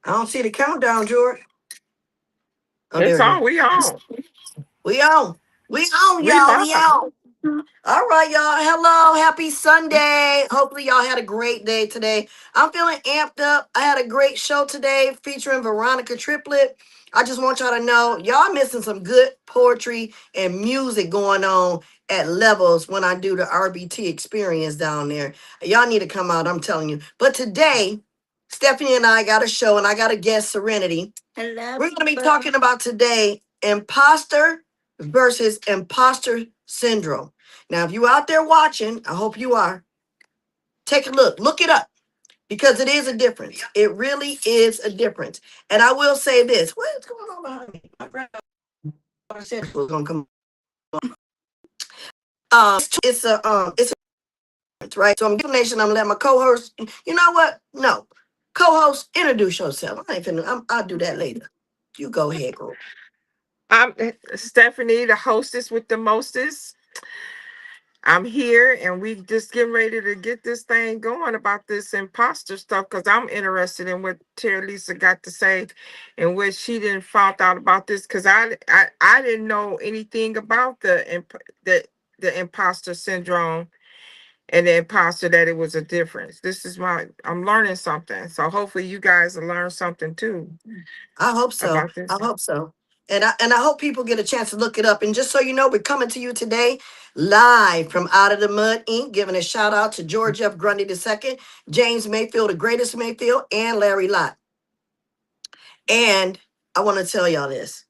I don't see the countdown, George. Oh, there It's we go. on. We on. We on. We on, We y'all. We live. on. All right, y'all. Hello. Happy Sunday. Hopefully, y'all had a great day today. I'm feeling amped up. I had a great show today featuring Veronica Triplet. I just want y'all to know, y'all missing some good poetry and music going on at levels when I do the RBT experience down there. Y'all need to come out, I'm telling you. But today, Stephanie and I got a show, and I got a guest, Serenity. Hello. We're going to be talking about today imposter versus imposter syndrome. Now, if you out there watching, I hope you are, take a look. Look it up because it is a difference. It really is a difference. And I will say this. What's going on behind me? My granddaughter said it was going to come. It's a difference, right? So I'm giving nation. I'm letting my co-host. You know what? No, co-host, introduce yourself. I'll do that later. You go ahead, girl. I'm Stephanie, the hostess with the mostest. I'm here and we just getting ready to get this thing going about this imposter stuff because I'm interested in what Terralisa got to say and what she didn't found out about this because I didn't know anything about the imposter syndrome and the imposter that it was a difference. This is I'm learning something. So hopefully you guys will learn something too I hope so. about I this. hope so. And I hope people get a chance to look it up. And just so you know, we're coming to you today live from Out of the Mud Inc., giving a shout out to George F. Grundy II, James Mayfield, the greatest Mayfield, and Larry Lott. And I want to tell y'all this.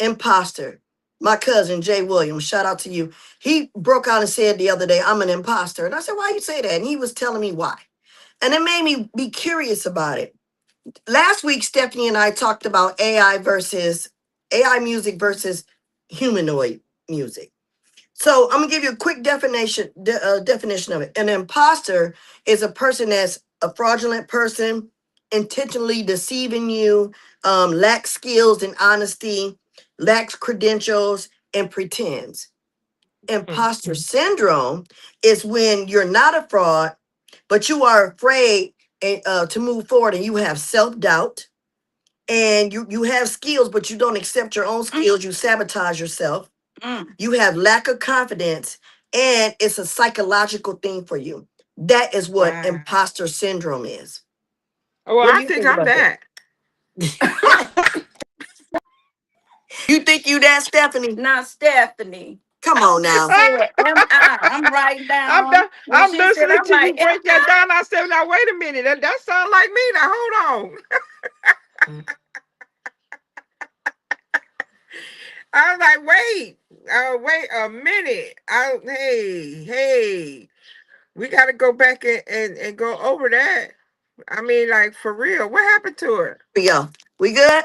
Imposter. My cousin Jay Williams, shout out to you. He broke out and said the other day, I'm an imposter. And I said, why you say that? And he was telling me why. And it made me be curious about it. Last week, Stephanie and I talked about AI music versus humanoid music. So I'm gonna give you a quick definition of it. An imposter is a person that's a fraudulent person, intentionally deceiving you, lacks skills and honesty, lacks credentials, and pretends. Imposter syndrome is when you're not a fraud, but you are afraid to move forward, and you have self-doubt, and you have skills, but you don't accept your own skills. You sabotage yourself. You have lack of confidence, and it's a psychological thing for you. That is what Wow. imposter syndrome is. Well, What do I you think think I'm about that? that. You think you that, Stephanie? Not Stephanie. Come on now. Said, am I? I'm writing I'm down. done. When I'm she said, listening I'm to you like, am break that I? down. I said, now wait a minute. That sounds like me. Now hold on. I was like, wait a minute. Hey, we got to go back and go over that. I mean, like for real, what happened to her? Here we go. We good?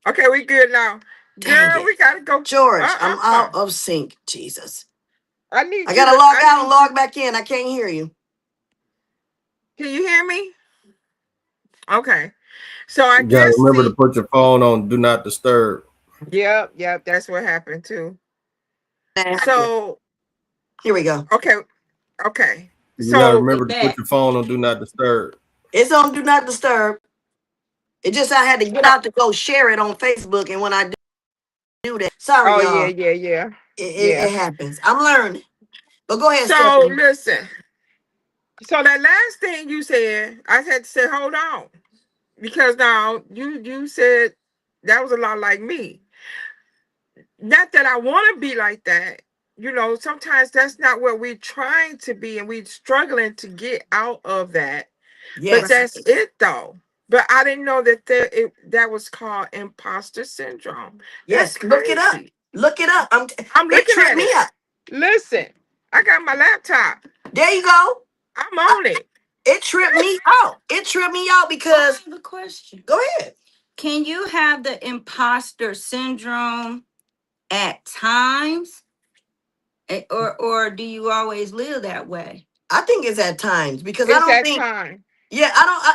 Okay, we good now, Dang girl. it. We got to go. George, Uh I'm uh out of sync. Jesus. I need I you gotta to. log I out and need you. log back in. I can't hear you. Can you hear me? Okay. So I You gotta guess remember to the. put your phone on do not disturb. Yep. That's what happened too. Nasty. So Here we go. okay, okay. You gotta So We remember to put back. your phone on do not disturb. It's on Do Not Disturb. It just I had to get out to go share it on Facebook, and when I do that, sorry oh y'all, it yeah. happens. I'm learning. But go ahead, So Stephanie. listen. So that last thing you said, I had to say, hold on, because now you said that was a lot like me. Not that I want to be like that. You know, sometimes that's not what we're trying to be, and we're struggling to get out of that. But Yes, that's it, though. But I didn't know that was called imposter syndrome. That's yes. Look it up. crazy. Look it up. I'm It looking tripped at me it. up. Listen, I got my laptop. There you go. I'm Uh, on it. It tripped me out. It tripped me out I because have a question. go ahead. Can you have the imposter syndrome at times? Or do you always live that way? I think it's at times because I It's don't that think. time. Yeah,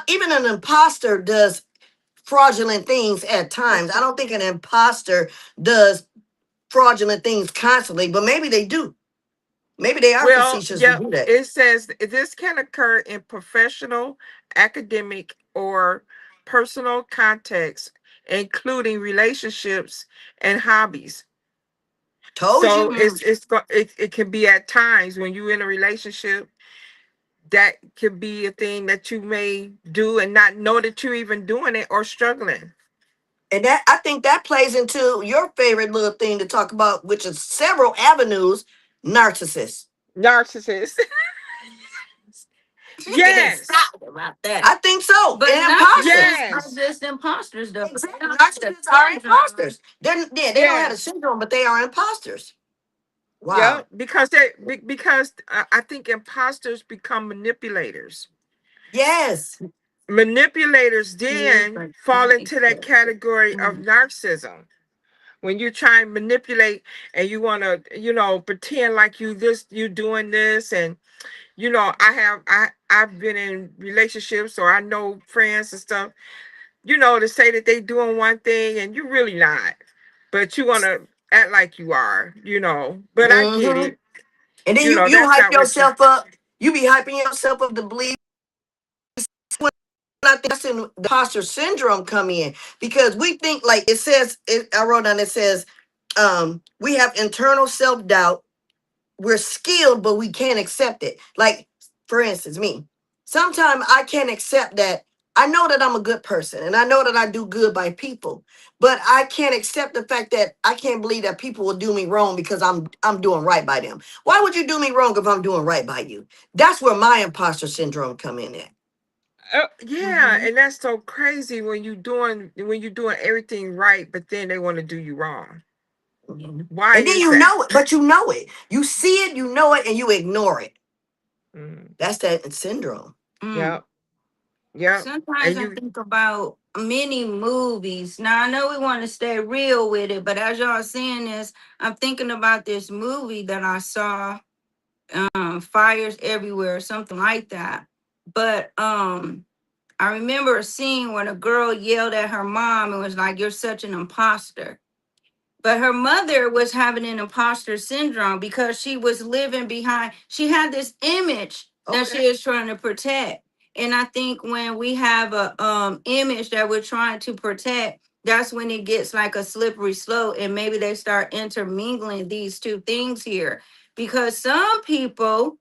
even an imposter does fraudulent things at times. I don't think an imposter does fraudulent things constantly, but maybe they do. Maybe they are Well, facetious to yeah, do that. it says this can occur in professional, academic, or personal context, including relationships and hobbies. Told So you. it can be at times when you're in a relationship that could be a thing that you may do and not know that you're even doing it or struggling. And that, I think that plays into your favorite little thing to talk about, which is several avenues, narcissists. Narcissist. She get Yes. excited about that. I think so. But And imposters. narcissists are Yes. just imposters, though. Exactly. Narcissists are imposters. They don't have a Yes. syndrome, but they are imposters. Yeah, Wow. because I think imposters become manipulators. Yes. Manipulators Yes, then but fall that makes into that sense. category of Mm. narcissism. When you try and manipulate and you want to, pretend like you doing this, and I've been in relationships, or I know friends and stuff, to say that they doing one thing and you really not, but you want to act like you are, but I get Hmm. it. And then you That's hype not what you. yourself up. You be hyping yourself up to believe. When I think that's in the imposter syndrome come in, because we think, like it says, I wrote down, it says, we have internal self-doubt. We're skilled, but we can't accept it. Like, for instance, me. Sometimes I can't accept that. I know that I'm a good person and I know that I do good by people, but I can't accept the fact that I can't believe that people will do me wrong because I'm doing right by them. Why would you do me wrong if I'm doing right by you? That's where my imposter syndrome come in at. Yeah, Mhm. and that's so crazy when you're doing everything right, but then they want to do you wrong. Mhm. Why And then is you that? know it, but you know it. You see it, you know it, and you ignore it. Mm, That's that syndrome. Mm. yep, yep. Sometimes And I you, think about many movies. Now I know we want to stay real with it, but as y'all saying this, I'm thinking about this movie that I saw, Fires Everywhere, something like that. But I remember a scene when a girl yelled at her mom and was like, "You're such an imposter." But her mother was having an imposter syndrome because she was living behind, she had this image that Okay. she is trying to protect. And I think when we have a image that we're trying to protect, that's when it gets like a slippery slope, and maybe they start intermingling these two things here, because some people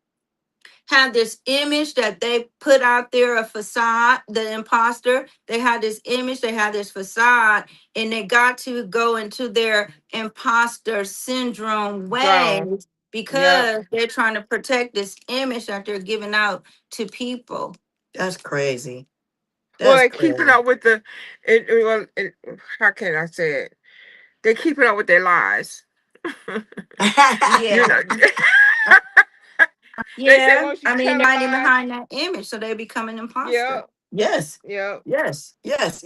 have this image that they put out there, a facade, the imposter. They have this image, they have this facade, and they got to go into their imposter syndrome way zone. Yep. because they're trying to protect this image that they're giving out to people. That's crazy. Well, That's they keep it crazy. up with how can I say it? They keep it up with their lies. you Yeah. know, they say Yeah. once you I mean, tell they're a hiding lie, behind that image, so they become an imposter. yep, Yes. yep. Yes. Yes.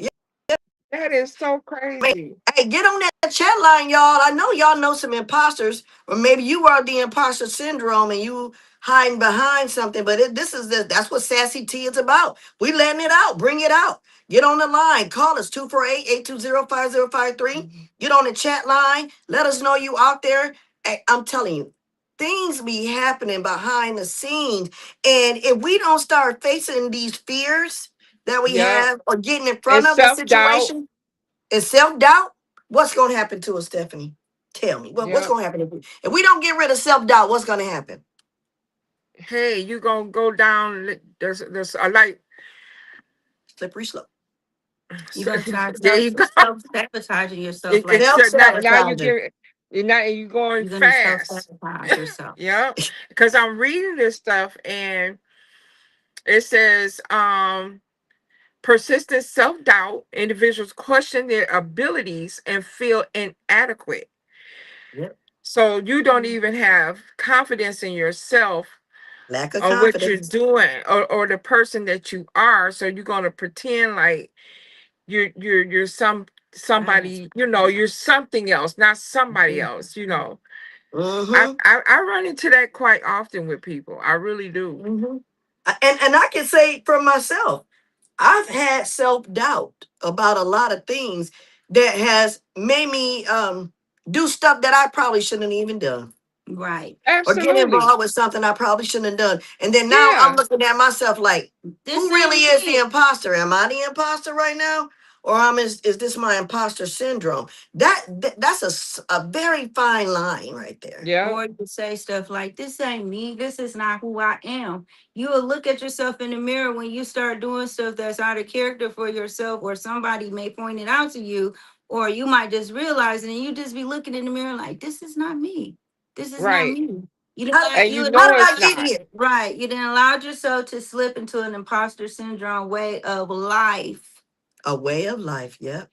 That is so Wait, crazy. hey, get on that chat line, y'all. I know y'all know some imposters, or maybe you are the imposter syndrome and you hiding behind something. But that's what Sassy Tea is about. We letting it out. Bring it out. Get on the line. Call us 248-820-5053. Get on the chat line. Let us know you out there. Hey, I'm telling you, things be happening behind the scenes. And if we don't start facing these fears that we Yep. have or getting in And front of the self doubt. situation, and self-doubt, what's going to happen to us, Stephanie? Tell me. What's Yep. going to happen if we don't get rid of self-doubt? What's going to happen? Hey, you gonna go down? There's a like. Slippery slope. You're going to start There you go. self-sabotaging yourself like It's now you Self-sabotaging. get you going you're going to fast. self-sabotage yourself. Yep. Because I'm reading this stuff and it says persistent self-doubt, individuals question their abilities and feel inadequate. Yep. So you don't even have confidence in yourself Lack of or what you're confidence. doing, or the person that you are. So you're gonna pretend like you're Right. somebody, you're something else, not somebody Mhm. else. I, Mm-hmm. I I run into that quite often with people. I really do. Mm-hmm. And I can say for myself, I've had self-doubt about a lot of things that has made me do stuff that I probably shouldn't even done. Right. or get Absolutely. involved with something I probably shouldn't have done. And then now I'm Yeah. looking at myself like, This who really ain't is the me. imposter? Am I the imposter right now? Or is this my imposter syndrome? That's a very fine line right there. Yeah. Or you say stuff like, this ain't me. This is not who I am. You will look at yourself in the mirror when you start doing stuff that's out of character for yourself, or somebody may point it out to you, or you might just realize it and you just be looking in the mirror like, this is not me. This is not Right. me. You didn't How, let And you you how know did it's I get not. here? right. You didn't allow yourself to slip into an imposter syndrome way of life. A way of life. Yep.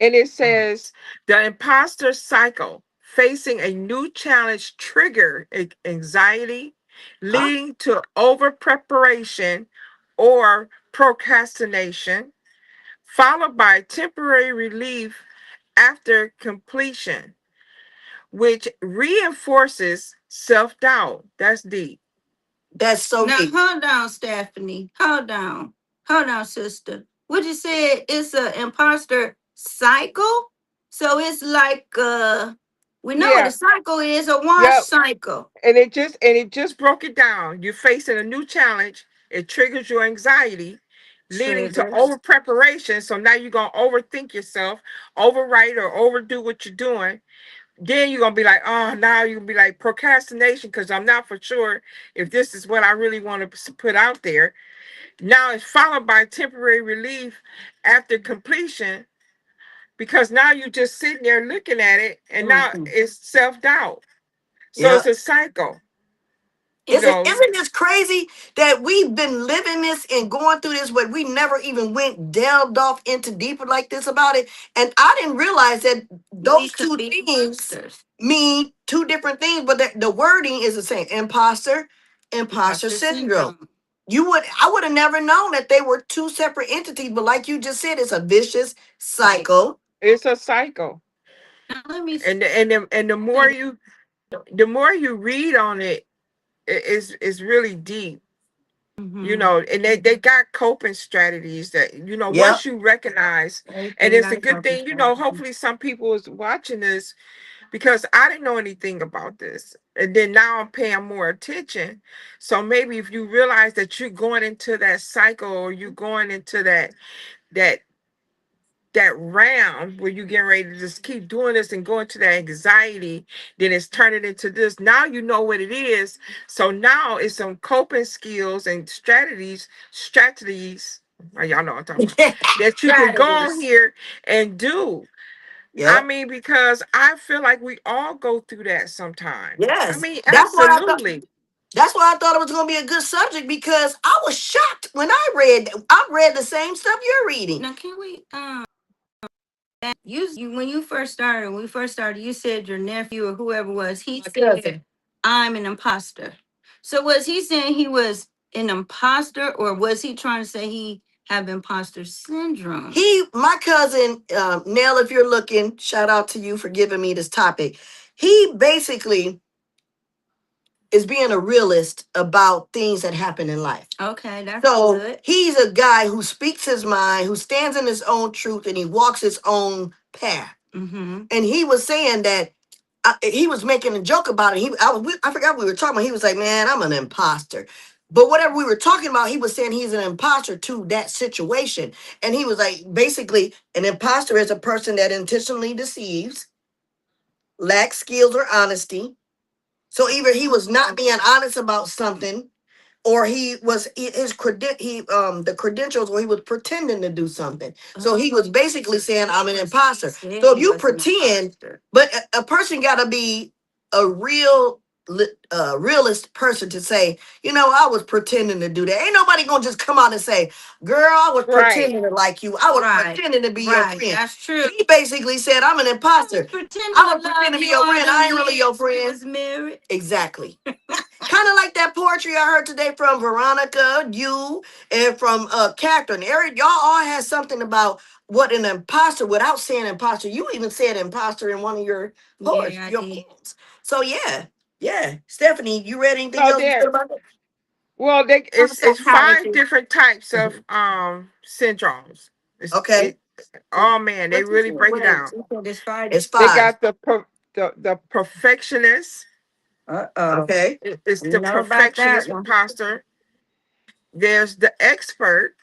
And it says the imposter cycle, facing a new challenge trigger anxiety, Huh? leading to over preparation or procrastination, followed by temporary relief after completion, which reinforces self doubt. That's deep. That's so Now deep. hold on, Stephanie. Hold on. Hold on, sister. What you said, it's a imposter cycle? So it's like we know what a Yeah. cycle is, a wash Yep. cycle. And it just broke it down. You're facing a new challenge. It triggers your anxiety, leading to Triggers. over preparation. So now you're gonna overthink yourself, overwrite or overdo what you're doing. Then you're gonna be like, oh, now you're gonna be like procrastination because I'm not for sure if this is what I really want to put out there. Now it's followed by temporary relief after completion because now you're just sitting there looking at it, and now Mhm. it's self doubt. So Yeah. it's a cycle, you And know. Isn't this crazy that we've been living this and going through this, but we never even went delved off into deeper like this about it? And I didn't realize that we those could two be things imposters. mean two different things, but the wording is the same. Imposter Imposter syndrome. syndrome. I would have never known that they were two separate entities, but like you just said, it's a vicious cycle. It's a cycle. Now let me And the more you read on it, it's really deep, mm-hmm. and they got coping strategies that, Yep. once you recognize. And Everything it's got a a good purpose. thing, hopefully some people is watching this, because I didn't know anything about this, and then now I'm paying more attention. So maybe if you realize that you're going into that cycle, or you're going into that that round where you getting ready to just keep doing this and go into that anxiety, then it's turning into this. Now you know what it is. So now it's some coping skills and strategies. Y'all know what I'm talking about. That you can go on Strategies. here and do. I Yep. mean, because I feel like we all go through that sometime. I Yes. mean, That's why I thought. absolutely. That's why I thought it was going to be a good subject because I was shocked when I read the same stuff you're reading. Now can we you when you first started, when we first started, you said your nephew or whoever was, he My said, cousin. I'm an imposter. So was he saying he was an imposter, or was he trying to say he have imposter syndrome? My cousin, Nell, if you're looking, shout out to you for giving me this topic. He basically is being a realist about things that happen in life. Okay, that's So good. he's a guy who speaks his mind, who stands in his own truth, and he walks his own path. Mm-hmm. And he was saying that he was making a joke about it. I forgot what we were talking about. He was like, "Man, I'm an imposter." But whatever we were talking about, he was saying he's an imposter to that situation. And he was like, basically, an imposter is a person that intentionally deceives, lacks skills or honesty. So either he was not being honest about something, or his the credentials where he was pretending to do something. So he was basically saying, I'm an imposter. Said So if he you was an pretend, imposter. but a person got to be a realist person to say, I was pretending to do that. Ain't nobody gonna just come out and say, girl, I was Right. pretending to like you, I was Right, pretending to be your right. friend. That's true. He basically said, I'm an I was imposter. pretending I to was pretending love to be you your all friend, them I ain't really your years we friend. was married. Exactly. Kind of like that poetry I heard today from Veronica, you, and from Catherine. Eric, y'all all had something about what an imposter without saying imposter. You even said imposter in one of your poets, Yeah, I your did. poems. So yeah, yeah. Stephanie, you read anything So else to say there. about that? Well, I'm a it's five psychologist. different types of Mhm. syndromes. Okay. Oh man, they What you really said? break it Wait, down. you said it's five. It's They five. got the perfectionist, Uh-oh. Okay. It's You the know about that perfectionist one. imposter. There's the expert.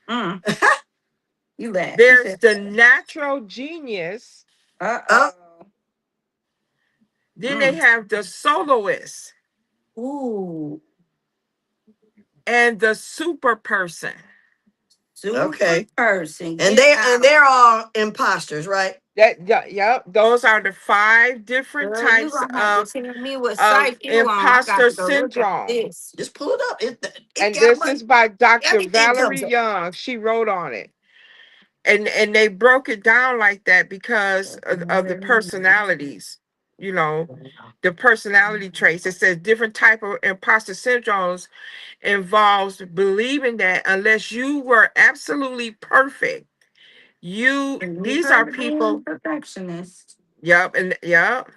Mm. You laugh. You There's said, the natural genius. Oh, uh-oh. Then they Mm. have the soloist Ooh. and the super person. Super okay. person. And Get out. they're all imposters, right? That yeah, yep. Those are the five different Girl, you types gonna have to tell me what of site you on. I got imposter to go look at syndrome. this. Just pull it up. It And got this money. is by Dr. Everything Valerie comes up. Young. She wrote on it. And they broke it down like that because of the personalities, you know, the personality traits. It says different type of imposter syndromes involves believing that unless you were absolutely perfect, And you these are heard being people. perfectionist. Yep, and yep.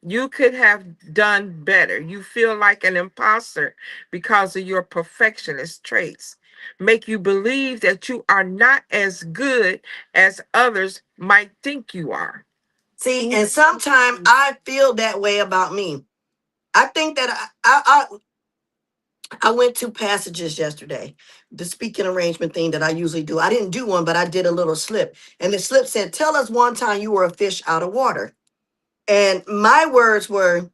You could have done better. You feel like an imposter because of your perfectionist traits. Make you believe that you are not as good as others might think you are. See, and sometimes Ooh. I feel that way about me. I think that I went to passages yesterday, the speaking arrangement thing that I usually do. I didn't do one, but I did a little slip. And the slip said, "Tell us one time you were a fish out of water." And my words were,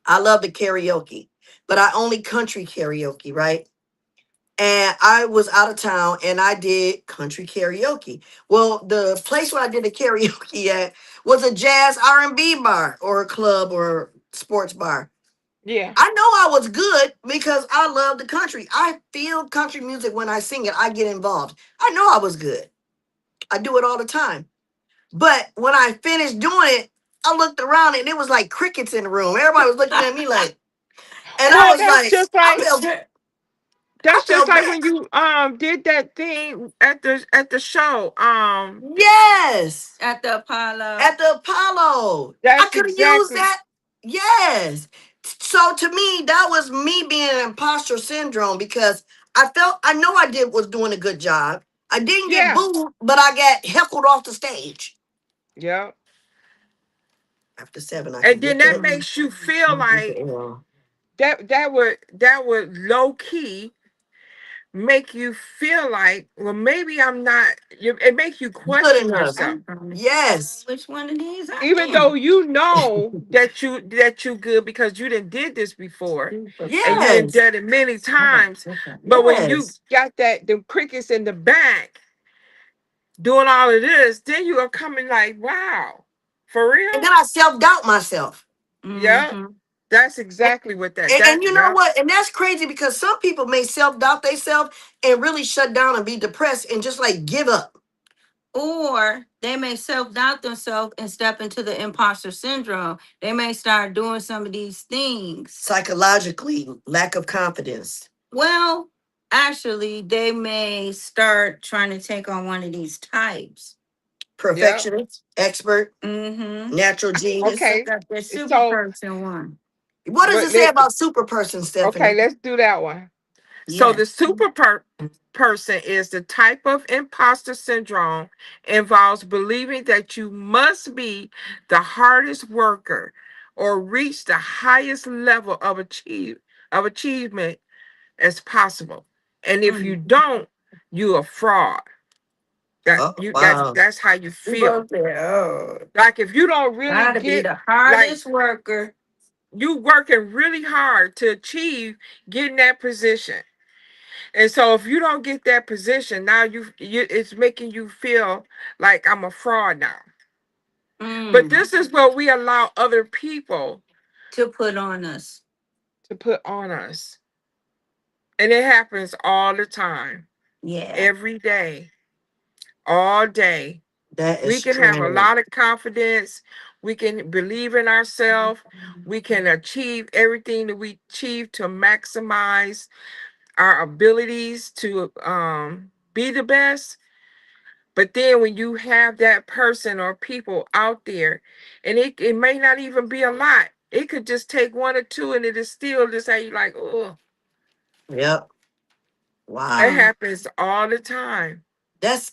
I love the karaoke, but I only country karaoke, right? And I was out of town and I did country karaoke. Well, the place where I did the karaoke at was a jazz R&B bar or a club or sports bar. Yeah. I know I was good because I love the country. I feel country music when I sing it. I get involved. I know I was good. I do it all the time. But when I finished doing it, I looked around and it was like crickets in the room. Everybody was looking at me like, and I Well, was like, I that's just felt like bad. when you did that thing at the show. Yes. At the Apollo. At the Apollo. I That's could have used exactly. that. Yes. So to me, that was me being an imposter syndrome because I know I did was doing a good job. I didn't get Yeah. booed, but I got heckled off the stage. Yeah. After 7, I can And then get that that. Mm. makes you feel like Yeah. that would low key make you feel like, well, maybe I'm not. It makes you Good question enough. yourself, I'm trying to figure out Yes. which one of these I even though am. you know that you good because you didn't did this before, Super and you person. didn't Yes. did it many I got times. to look at But when you Yes. got the crickets in the back doing all of this, then you are coming like, wow, for And real? then I self-doubt myself. Yeah, Mm-hmm. that's And, exactly what that and you know yeah. what? And that's crazy because some people may self-doubt themselves and really shut down and be depressed and just like give up. Or they may self-doubt themselves and step into the imposter syndrome. They may start doing some of these things. Psychologically, lack of confidence. Well, actually, they may start trying to take on one of these types. Yeah. Perfectionist, expert, Mm-hmm. natural I think they genius. Okay. got their super So person one. What does what? it say about super person, Okay, Stephanie? let's do that one. So the Yes. person is the type of imposter syndrome involves believing that you must be the hardest worker or reach the highest level of achievement as possible. And if you Mm. don't, you a fraud. Oh, wow. That's how you We feel. both said, oh, Like if you don't really gotta be get, the like, hardest worker. you working really hard to achieve getting that position. And so if you don't get that position, now you it's making you feel like I'm a fraud now. But Mm. this is what we allow other people To put on us. to put on us. And it happens all the time, Yeah. every day, all day. That is We can have a strange. lot of confidence. We can believe in ourselves. We can achieve everything that we achieve to maximize our abilities to be the best. But then when you have that person or people out there, and it may not even be a lot, it could just take one or two, and it is still just how you like, oh, Yep. it Wow. Mm. happens all the time. That's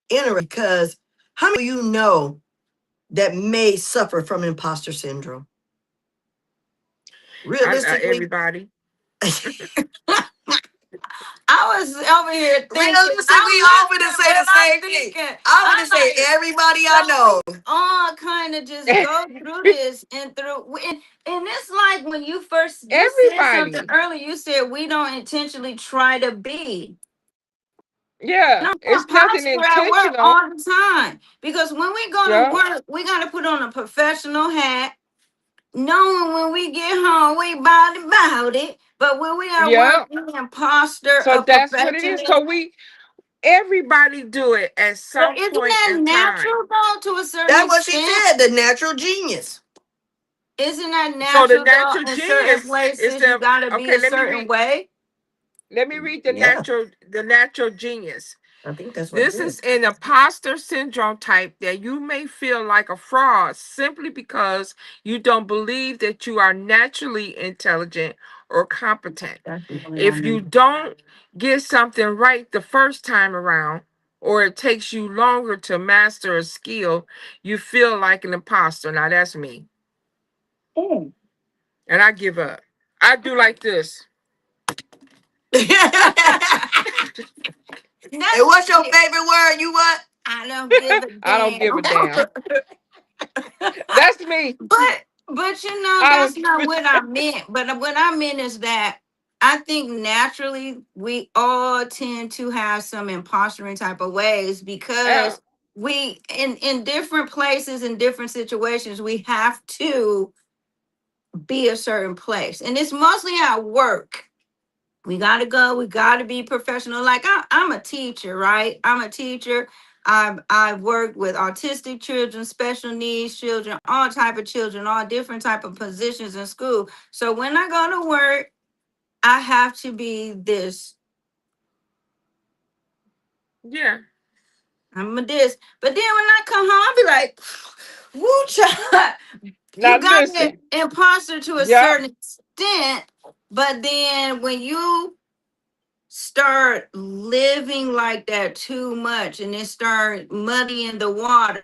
interesting because how many of you know that may suffer from imposter syndrome? Realistically, Everybody. I was over here thinking. realistically, we all gonna say the same thing. I'm gonna I'm say like, everybody I so we know. all kind of just go through this and and it's like when you said something Everybody. earlier. You said we don't intentionally try to be. Yeah, No, I'm it's nothing posture at work intentional. all the time because when we go to Yeah, work, we got to put on a professional hat, knowing when we get home, we about it. But when we at work, yeah. we imposter So a that's what it is. So perfectionist. we everybody do it at But some isn't point that in time. natural though to a certain That's what she extent? said. The natural genius. Isn't that So the natural though? natural In certain genius is places, you the gotta be okay. a certain way. Let me read Yeah, the natural genius. I think that's what it This is is. an imposter syndrome type that you may feel like a fraud simply because you don't believe that you are naturally intelligent or competent. That's really If you don't get something right the first time around, or it takes you longer to master a skill, you feel like an imposter. Now that's me. Mm. And I give up. I do like this. Hey, That's what's your it. favorite word? You what? I don't give a I don't give damn. a damn. That's me. But you know, I don't that's give not a what damn. I meant. But what I meant is that I think naturally we all tend to have some impostering type of ways Yeah. because we in different places in different situations we have to be a certain place. And it's mostly at work. We gotta go, we gotta be professional. Like I'm a teacher, right? I'm a teacher. I've worked with autistic children, special needs children, all type of children, all different type of positions in school. So when I go to work, I have to be this. Yeah. I'm a this. But then when I come home, I'll be like, woo child. Now You got an listen. imposter to a Yep. certain extent, but then when you start living like that too much and it start muddying the waters,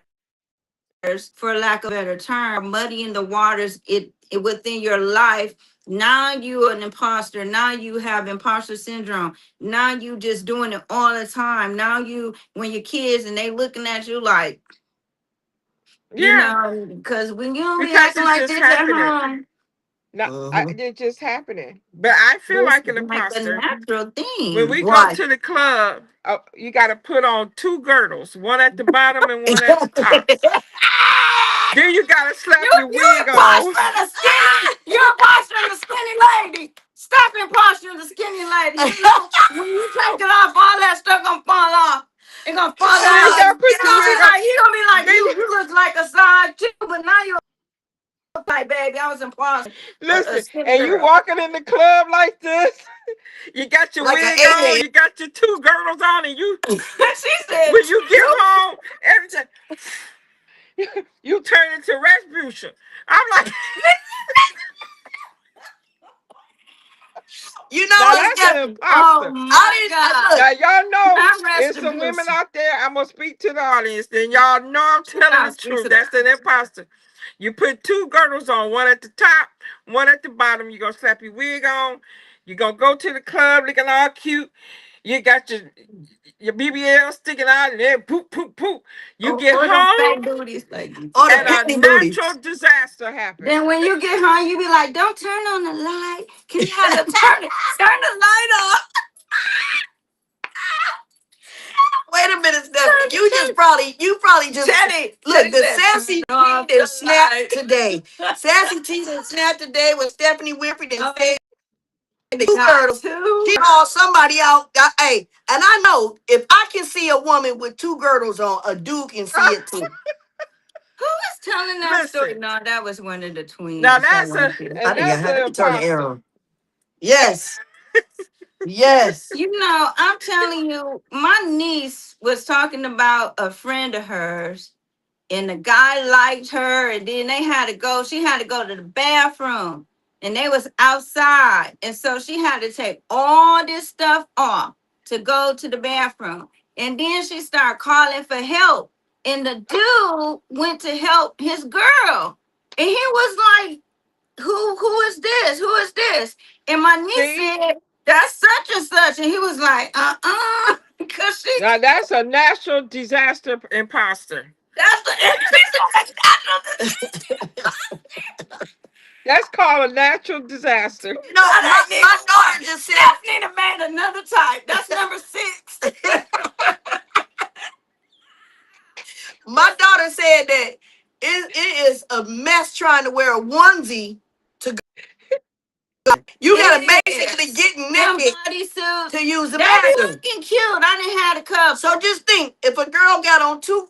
for lack of a better term, muddying the waters it within your life. Now you an imposter. Now you have imposter syndrome. Now you just doing it all the time. Now you when your kids and they looking at you like, Yeah. because when you don't be Because acting it's like just this at happening. home, No, Hmm. it's just happening. But I feel this like is an like the imposter. natural When thing. we go Right. to the club, you got to put on two girdles, one at the bottom and one at the top. Then you got to slap your You wig on. impostering the skinny. You impostering the skinny lady. Stop impostering the skinny lady. You know when you take it off, all that stuff gonna fall off. It gonna fall And then you off. got to You put your gonna be wig on. like, you gonna be like, Then you, you look like a size two, but now you like, baby, I was impostering a listen, skinny and you girl. walking in the club like this. You got your Like an wig on, alien. you got your two girdles on, and you, She said, when you get home, everything, you turn into Rasputia. I'm like, You know now what, that's an Stephanie? oh imposter. my Look. God, Now y'all know not it's some women retribution. out there. I'm gonna speak to the audience. Then y'all know I'm telling I'll the speak truth. to that. That's an imposter. You put two girdles on, one at the top, one at the bottom. You're gonna slap your wig on. You're gonna go to the club looking all cute. You got your BBL sticking out, and then poop, poop, poop. You get Or them home, fake booties. Like, Or the and a penny booty. natural disaster happens. then when you get home, you be like, "Don't turn on the light. Can you have the turn the light off? Wait a minute, Stephanie. Turn, You probably just look. Teddy The said, sassy turn tea off did the snap light." today. Sassy tea did snap today with Stephanie Winfrey did Oh, say they two got girdles. two. She called somebody out. Hey, and I know if I can see a woman with two girdles on, a dude can see it too. Who was telling that story? Listen, No, that was one of the now twins. That that's one. I think I that's had an to turn the air imposter. on. Yes, yes. You know, I'm telling you, my niece was talking about a friend of hers, and the guy liked her, and then they had to go. She had to go to the bathroom, and they was outside, and so she had to take all this stuff off to go to the bathroom, and then she started calling for help, and the dude went to help his girl, and he was like, who is this? Who is this? And my niece See, said, that's such and such. And he was like, because she, now that's a natural disaster imposter. that's the, That's called a natural disaster. You know, my daughter just said, Stephanie done made another type. That's number 6. my daughter said that it is a mess trying to wear a onesie to go. You gotta basically get Them naked bodysuits. to use the They be bathroom. looking cute. I didn't have a couple. So just think, if a girl got on two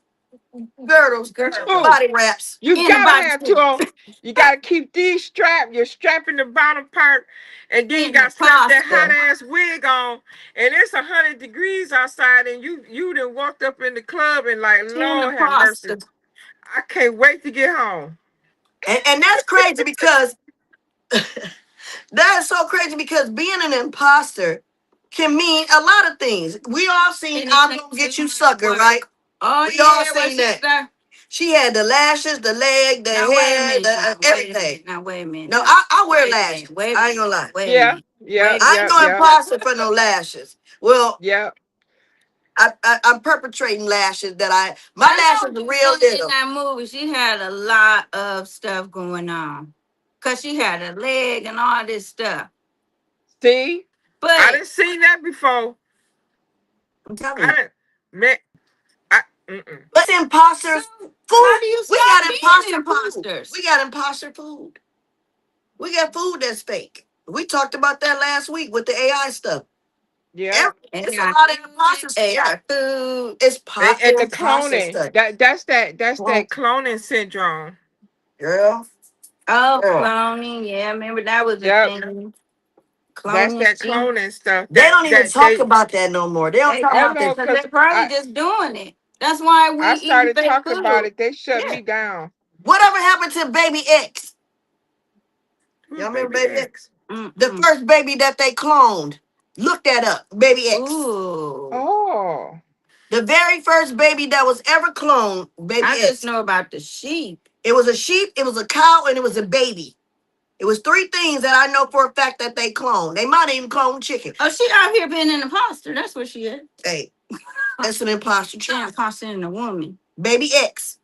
girdles, Two. body wraps, You In the gotta have two bodysuit. on. You gotta keep these strapped. You're strapping the bottom part, and then you In the gotta slap that hot pasta. ass wig on. And it's 100 degrees outside, and you done walked up in the club and like, In the Lord have mercy. pasta. I can't wait to get home. and that's crazy because that is so crazy because being an imposter can mean a lot of things. We all seen "I'm gonna get you, sucker," right? Oh, We all yeah. What seen she that. say? She had the lashes, the leg, the Now, wait a hair, minute. the Now, wait a everything. minute. Now, wait a minute. No, I wear Wait a lashes. minute. Wait a I ain't gonna minute. lie. Wait a Yeah, minute. yeah, Wait a I ain't yeah, minute. no yeah, imposter for no lashes. Well, yeah. I'm perpetrating lashes that my I lashes know are you real said in little. that movie she had a lot of stuff going on. Because she had a leg and all this stuff. See, I But didn't see that before. I'm telling I you. didn't. Man, I. Mm-mm. But so imposters how food. do you We stop got being imposter food. imposters? We got imposter food. We got food that's fake. We talked about that last week with the AI stuff. Yeah. It's a lot of imposter stuff. AI food. It's And the imposter cloning. stuff. That's Well, that cloning syndrome. girl, Oh, girl. cloning. Yeah, remember that was a Yep. thing. That's Cloning that sheep. cloning stuff. They don't even That talk they about that no more. They don't They talk I about don't that. know because because they're probably I just doing it. That's why we I eating started fake talking about food. it. They shut Yeah. me down. Whatever happened to Baby X? Y'all Who's remember baby Baby X? X? The Mm-mm. first baby that they cloned. Look that up. Baby X. Ooh. Oh, The very first baby that was ever cloned, Baby I just X. know about the sheep. It was a sheep, it was a cow, and it was a baby. It was three things that I know for a fact that they cloned. They might even clone chicken. Oh, she out here being an imposter. That's what she is. Hey, that's an imposter She an child. imposter in a woman. Baby X.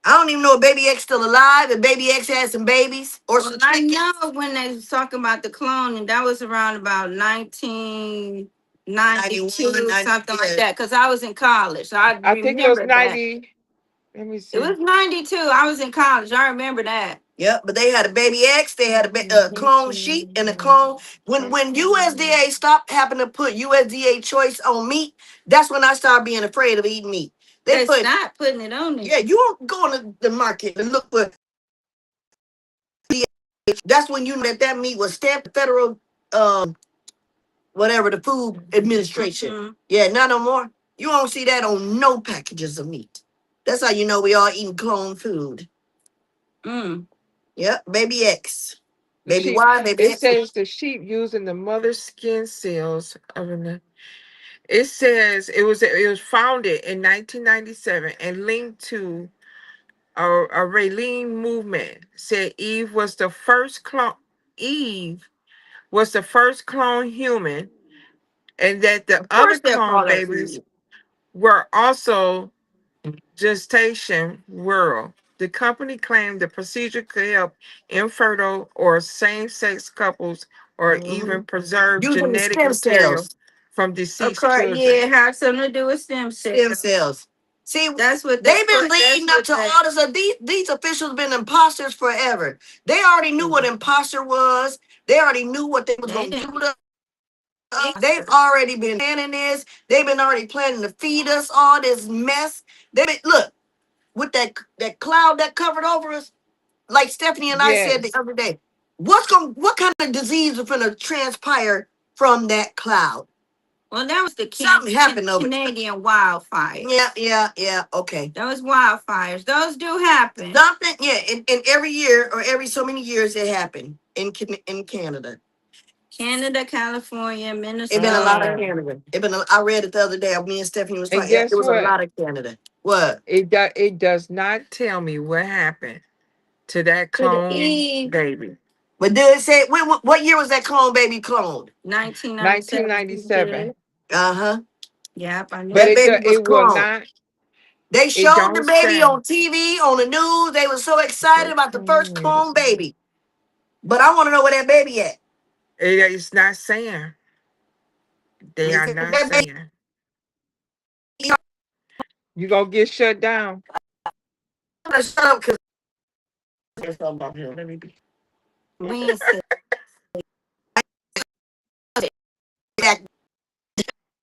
I don't even know if Baby X still alive, if Baby X had some babies or Well, some I chickens. know when they was talking about the cloning, that was around about 1992, 91, 90, something like yeah. that. Because I was in college. So I I think it was remember that. 90. Let me It was see. 92. I was in college. I remember that. Yep, but they had a Baby X, they had a clone sheep, and a clone. When USDA stopped having to put USDA choice on meat, that's when I started being afraid of eating meat. They They put, stopped putting it on there. yeah, you don't go to the market and look for. That's when you know that meat was stamped federal, whatever the Food Administration. Mhm. Yeah, not no more. You won't see that on no packages of meat. That's how you know we all eating clone food. Mm. Yep, Baby X, The Baby sheep. Y, Baby It X. says the sheep using the mother's skin cells of an. It says it was founded in 1997 and linked to a Raylene movement. Said Eve was the first clone human, and that the Of other course they'll clone call her babies Eve. were also gestation world. The company claimed the procedure could help infertile or same-sex couples or even Mhm. preserve Using the genetic stem material cells. from Of deceased course, yeah, children. it has something to do with stem Stem cells. cells. See, That's what they they've been put. leading That's up what to they. all this. These officials been imposters forever. They already knew what imposter was. They already knew what they was They gonna didn't. do to us. They've already been planning this. They've been already planning to feed us all this mess. They been, look with that cloud that covered over us. Like Stephanie and I said the Yes. other day, what kind of disease is gonna transpire from that cloud? Well, that was the Something happened over. Canadian wildfire. Yeah. Okay. Those wildfires. Those do happen. Something, yeah. And every year or every so many years it happened in Canada. Canada, California, It been a lot of Minnesota. Canada. I read it the other day. Me and Stephanie was And talking. Yeah, it guess was a what? lot of Canada. What? It does not tell me what happened. to that To the clone Eve. baby. But do it say what year was that clone baby cloned? 1997. She 1997. said. Uh-huh. Yep, I knew But That that. baby was it will cloned. not, They it showed the don't baby say. on TV, on the news. They were so excited about the first clone baby. But I want to know where that baby at. It's not saying. They are If not that baby, saying. You gonna get shut down. shut up because there's something about him. Let me be. We ain't said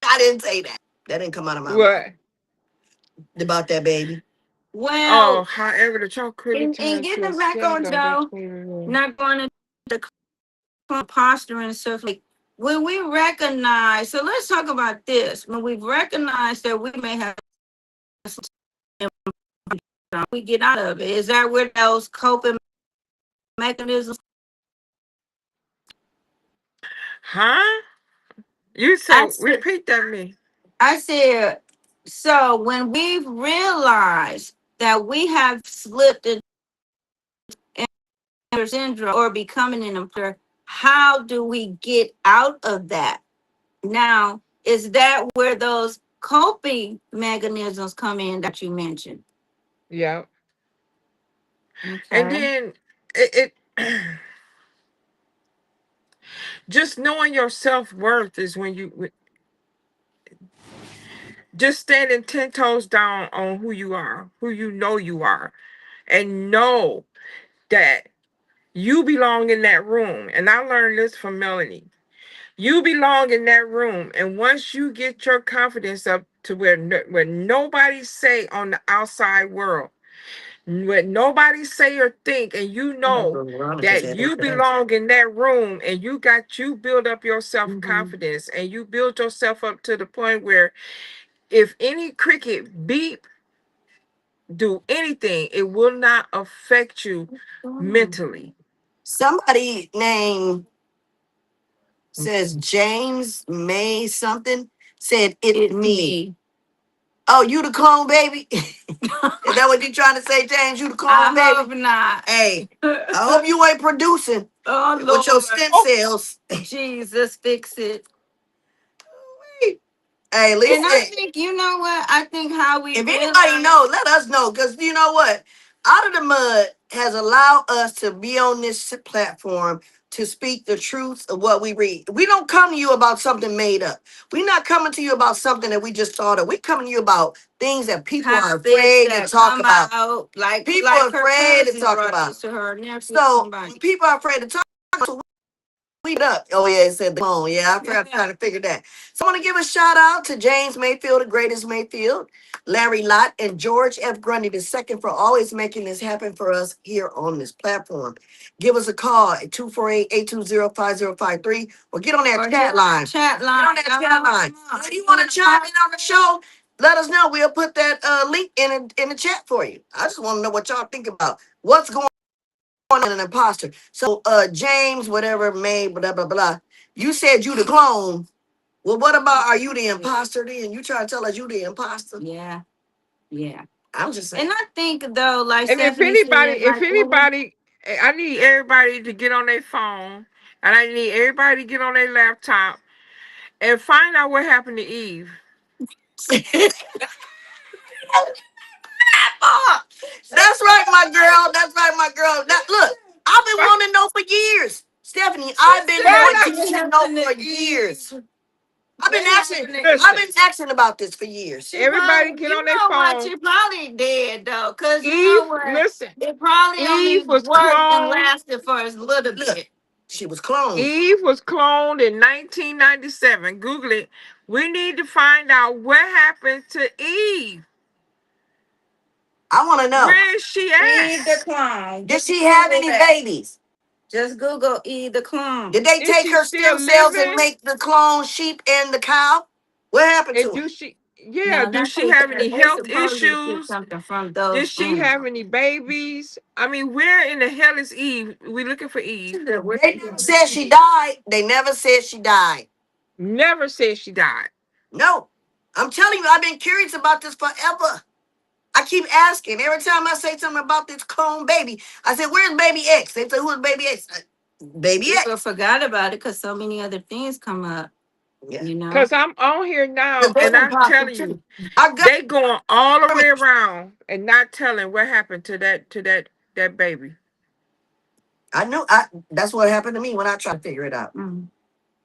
I didn't say that. That didn't come out of my mouth What? about that baby. Oh, well. however, the child critic And turned to a getting back on scandal. They Joe, not going to the imposter and stuff like when we recognize. So let's talk about this. When we recognize that we may have, we get out of it. Is that where those coping mechanisms? Huh? You I said said, repeat that me. I said. So when we realize that we have slipped into syndrome or becoming an imposter, how do we get out of that? Now, is that where those coping mechanisms come in that you mentioned? Yeah. And Okay. then it just knowing your self-worth is when you just standing 10 toes down on who you are, who you are, and know that you belong in that room. And I learned this from Melanie. You belong in that room, and once you get your confidence up to where nobody say on the outside world, what nobody say or think, and you know Veronica that said you that. belong in that room, and you build up your Mhm. self-confidence, and you build yourself up to the point where if any cricket beep do anything, it will not affect you mentally. Somebody named says James May something said it's It's me. me. Oh, you the clone baby? Is that what you trying to say, James? You the clone I baby? hope not. Hey, I hope you ain't producing with your Oh Lord, stem Oh, cells. Jesus, fix it. Hey, And I listen. think you know what? I think how we If anybody realize. knows, let us know. Because you know what? Out of the Mud has allowed us to be on this platform to speak the truth of what we read. We don't come to you about something made up. We're not coming to you about something that we just thought of. We're coming to you about things that people are Topics afraid to that talk come about. out People like are her afraid to cousin talk brought about. this to her nephew, So when somebody. people are afraid to talk, we up. Oh yeah, it said the clone. Yeah, I forgot Yeah. trying to figure that. So I want to give a shout out to James Mayfield, the greatest Mayfield, Larry Lott, and George F. Grundy II for always making this happen for us here on this platform. Give us a call at 248-820-5053 or get on that Or hit chat line. chat Get line. on that chat line. Come on. If you want to chime in on the show, let us know. We'll put that link in the chat for you. I just want to know what y'all think about what's going on an imposter. So James, whatever, May, blah blah blah. You said you the clone. Well, what about are you the imposter then? You trying to tell us you the imposter? Yeah, yeah. I'm just saying. And I think though, like and Stephanie said, if like when we anybody, I need everybody to get on their phone, and I need everybody to get on their laptop and find out what happened to Eve. That's right, my girl. That's right, my girl. That look, I've been wanting to know for years. Stephanie, she I've been said wanting what to know happened for to years. Eve. I've been What asking, happened to I've Listen, been asking about this for years. She everybody probably, get on you their know what? phone. She probably did though, cause you know Eve, what? listen, It probably only Eve was worked and cloned. lasted for a little Look, bit. she was cloned. Eve was cloned in 1997. Google it. We need to find out what happened to Eve. I want to know. Where is she at? E the clone. Did Just she have Google any that. babies? Just Google E the clone. Did they Is take she her still stem cells and living? make the clone sheep and the cow? What happened And to her? do she, yeah, Now do that's she what have any they health supposedly get issues? something from Did those she have animals. any babies? I mean, where in the hell is Eve? We looking for She Eve. said, "Where They you never at?" said she died. They never said she died. Never said she died. No. I'm telling you, I've been curious about this forever. I I keep asking every time I say something about this clone baby. I said, "Where's baby X?" They say, "Who's baby X?" Baby People X. forgot about it because so many other things come up, Yeah. you know. Cause I'm on here now, Because and they're I'm imposter telling too. you, Our they going all the government. way around and not telling what happened to that baby. I know. That's what happened to me when I tried to figure it out. Mm.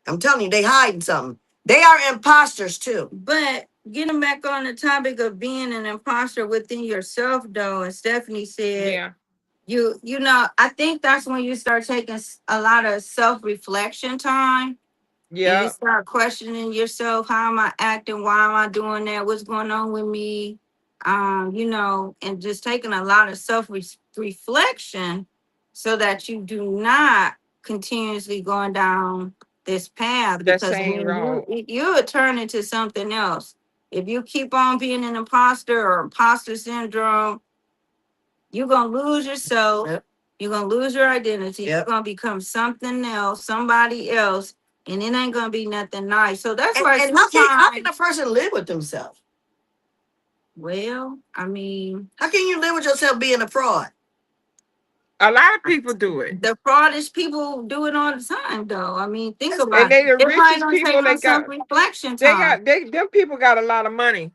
I'm telling you, they hiding something. They are imposters too. But getting back on the topic of being an imposter within yourself, though, and Stephanie said, Yeah, you know, I think that's when you start taking a lot of self reflection time, and you yeah, start questioning yourself. How am I acting? Why am I doing that? What's going on with me? You know, and just taking a lot of self reflection so that you do not continuously going down this path, that because same when road. you would turn into something else if you keep on being an imposter or imposter syndrome. You're gonna lose yourself. Yep. You're gonna lose your identity. You're Yep. gonna become something else, somebody else, and it ain't gonna be nothing nice. So that's And why and how can a sometimes, person live with themselves? well, I mean, How can you live with yourself being a fraud? A lot of people do it, the fraudish people do it all the time, though. I mean, think That's and about it. they the It probably richest don't take people. no self-reflection time. They them people got a lot of money.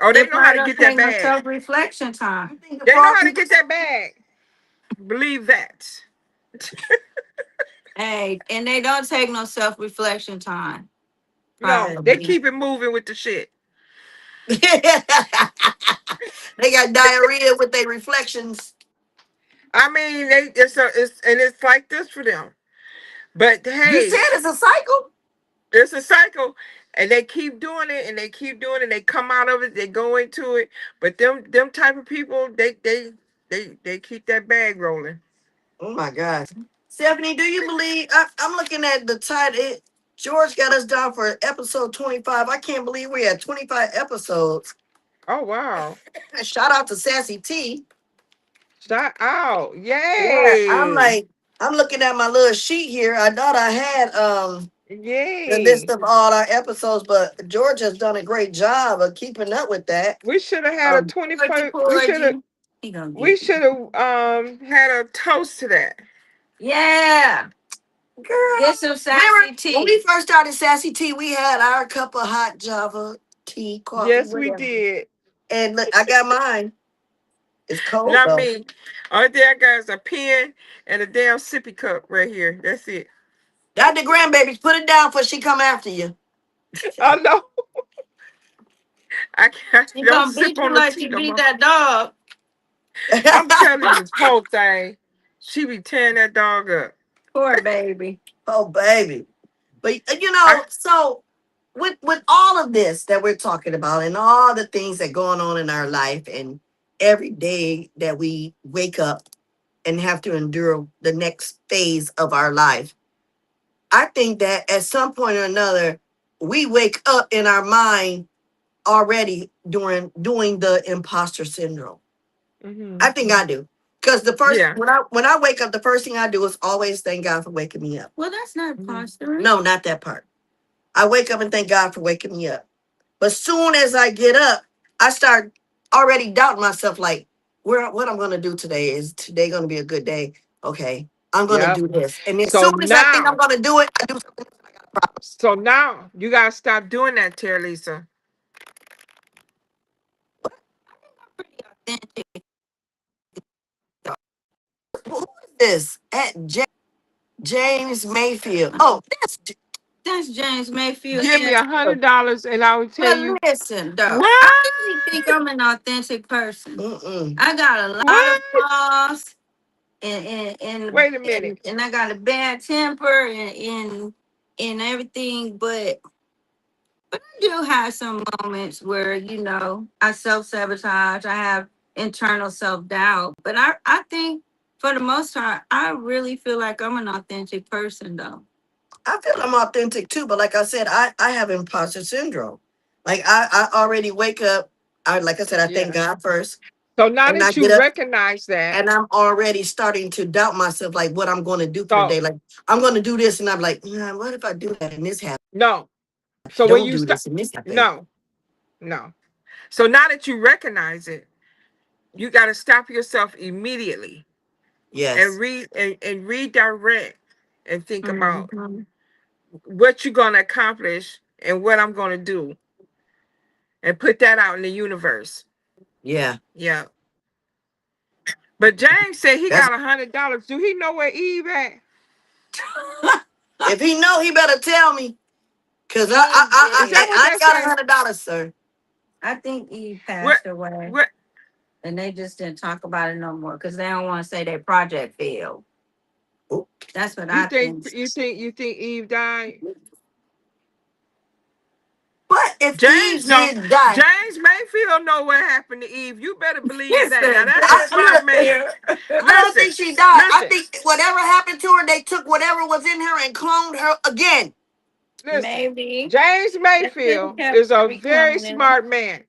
Oh, they It know how probably to don't get that take no bag. self-reflection time. you think the They know fraud how to people. get that bag. Believe that. Hey, and they don't take no self-reflection time, No, they probably. keep it moving with the shit. They got diarrhea with their reflections. I mean, it's like this for them. But You said hey, it's a cycle. it's a cycle, and they keep doing it, and they keep doing it. They come out of it, they go into it. But them type of people, they keep that bag rolling. Oh my gosh. Stephanie, do you believe I'm looking at the title? George got us down for episode 25. I can't believe we had 25 episodes. Oh wow! Shout out to Sassy Tea. Shout out! Yeah, I'm Yay! like, I'm looking at my little sheet here. I thought I had the list Yay! of all our episodes, but George has done a great job of keeping up with that. We should have had a Um, 25. Porgy, he gonna We get should you. have had a toast to that. Yeah, Girl, get some remember sassy when we tea. first started Sassy Tea, we had our cup of hot Java tea, coffee, Yes, we whatever. did. And look, I got mine. It's cold Not though. me. Only thing I got is a pen and a damn sippy cup right here. That's it. Got the grandbabies. Put it down before she come after you. I know. I can't. She Don't gonna sip beat you on the like tea you no beat more. that dog. I'm telling you, this whole thing. She be tearing that dog up. Poor baby. Oh baby. But I so with all of this that we're talking about and all the things that going on in our life and every day that we wake up and have to endure the next phase of our life, I think that at some point or another we wake up in our mind already during doing the imposter syndrome. I hmm think I do. Because the first yeah. when I wake up, the first thing I do is always thank God for waking me up. Well, that's not hmm posturing. No, not that part. I wake up and thank God for waking me up. But soon as I get up, I start already doubting myself like, what I'm gonna do today? Is today gonna be a good day? Okay, I'm gonna Yep. do this. And as So soon as I think I'm now, gonna do it, I do something else and I got a problem. so now you gotta stop doing that, Terralisa. Pretty authentic. Who is this? At James Mayfield. Uh, Oh, That's James Mayfield. Give me Yes. $100 and I will tell But you listen, though, I what, really think I'm an authentic person. mm-mm. I got a lot what? of flaws, and Wait a minute. I got a bad temper and everything, but I do have some moments where, you know, I self sabotage. I have internal self doubt. But I think for the most part, I really feel like I'm an authentic person, though. I feel I'm authentic too, but like I said, I have imposter syndrome. Like I already wake up. Like I said, I thank Yeah. God first, So now and I that get you up recognize that, and I'm already starting to doubt myself, like what I'm going to do for the day. so Like I'm going to do this, and I'm like, nah, what if I do that and this happens? no. So when Don't you do start, this and this happens. no, no. So now that you recognize it, You got to stop yourself immediately and Yes. and redirect and think about Mhm. what you're going to accomplish and what I'm going to do and put that out in the universe. Yeah. Yeah. But James said he That's got $100. Do he know where Eve at? if he know, he better tell me. Cause Eve Is that what I that ain't got say? $100, sir. I think Eve Where passed away, where and they just didn't talk about it no more because they don't want to say their project failed. Oh, That's what you I think think. Eve died? but if Eve James know. did die, James Mayfield know what happened to Eve. You better believe that. Now Listen, that's a smart man. I don't Listen, think she died. I listen, think whatever happened to her, they took whatever was in her and cloned her again. listen. maybe James they could Mayfield have is a very recloning her. smart man.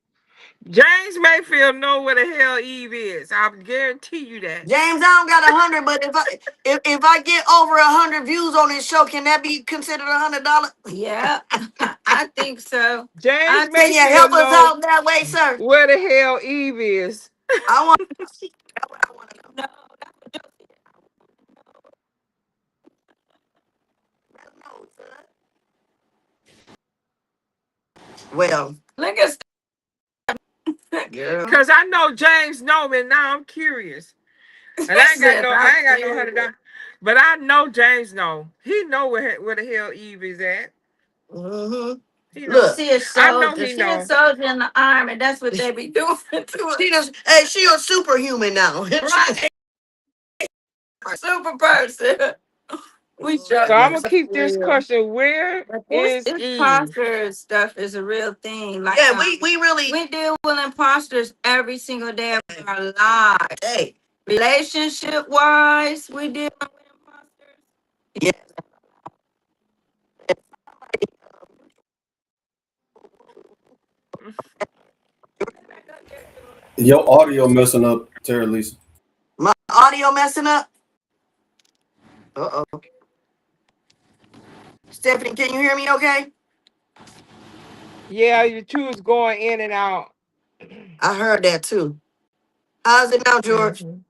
James Mayfield know where the hell Eve is. I guarantee you that. James, I don't got 100, but if I get over 100 views on this show, can that be considered $100? Yeah, I think so. James I Can think you Mayfield help us know out that way, sir? where the hell Eve is. I want. That's what I want to know. no. Let 'em know, sir. Well, Look at girl, Cause I know James know me. Now I'm curious. And he said, I "I'm ain't got no serious." $100. But I know James know. He know where the hell Eve is at. mm-hmm. He know. Look, She a I know soldier. he She a know. soldier in the army. That's what they be doing to she us. just, hey, she a superhuman now. Right, super person. We So I'm joking gonna for keep this real. question. Where But this is Eve? imposter stuff is a real thing. Like Yeah, we really, we deal with imposters every single day of our lives. hey, Relationship wise, we deal with imposters. yeah. Your audio messing up, Terralisa. My audio messing up. Uh-oh. Stephanie, can you hear me okay? Yeah, your two is going in and out. I heard that too. How's it now, George? Mhm.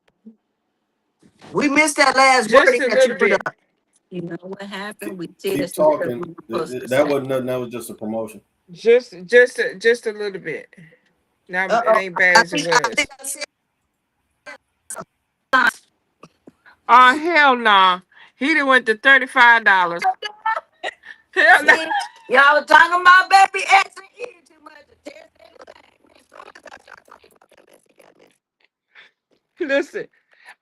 We missed that last Just wording a that you little put bit. up. You know what happened? We said Keep some stuff talking. we were supposed to That say. wasn't nothing. That was just a promotion. Just a little bit. Now it Uh-oh. ain't bad as it I think was. I said Oh hell no. He done went to $35. Hell no. See, y'all were talking about baby X and E too much. Listen,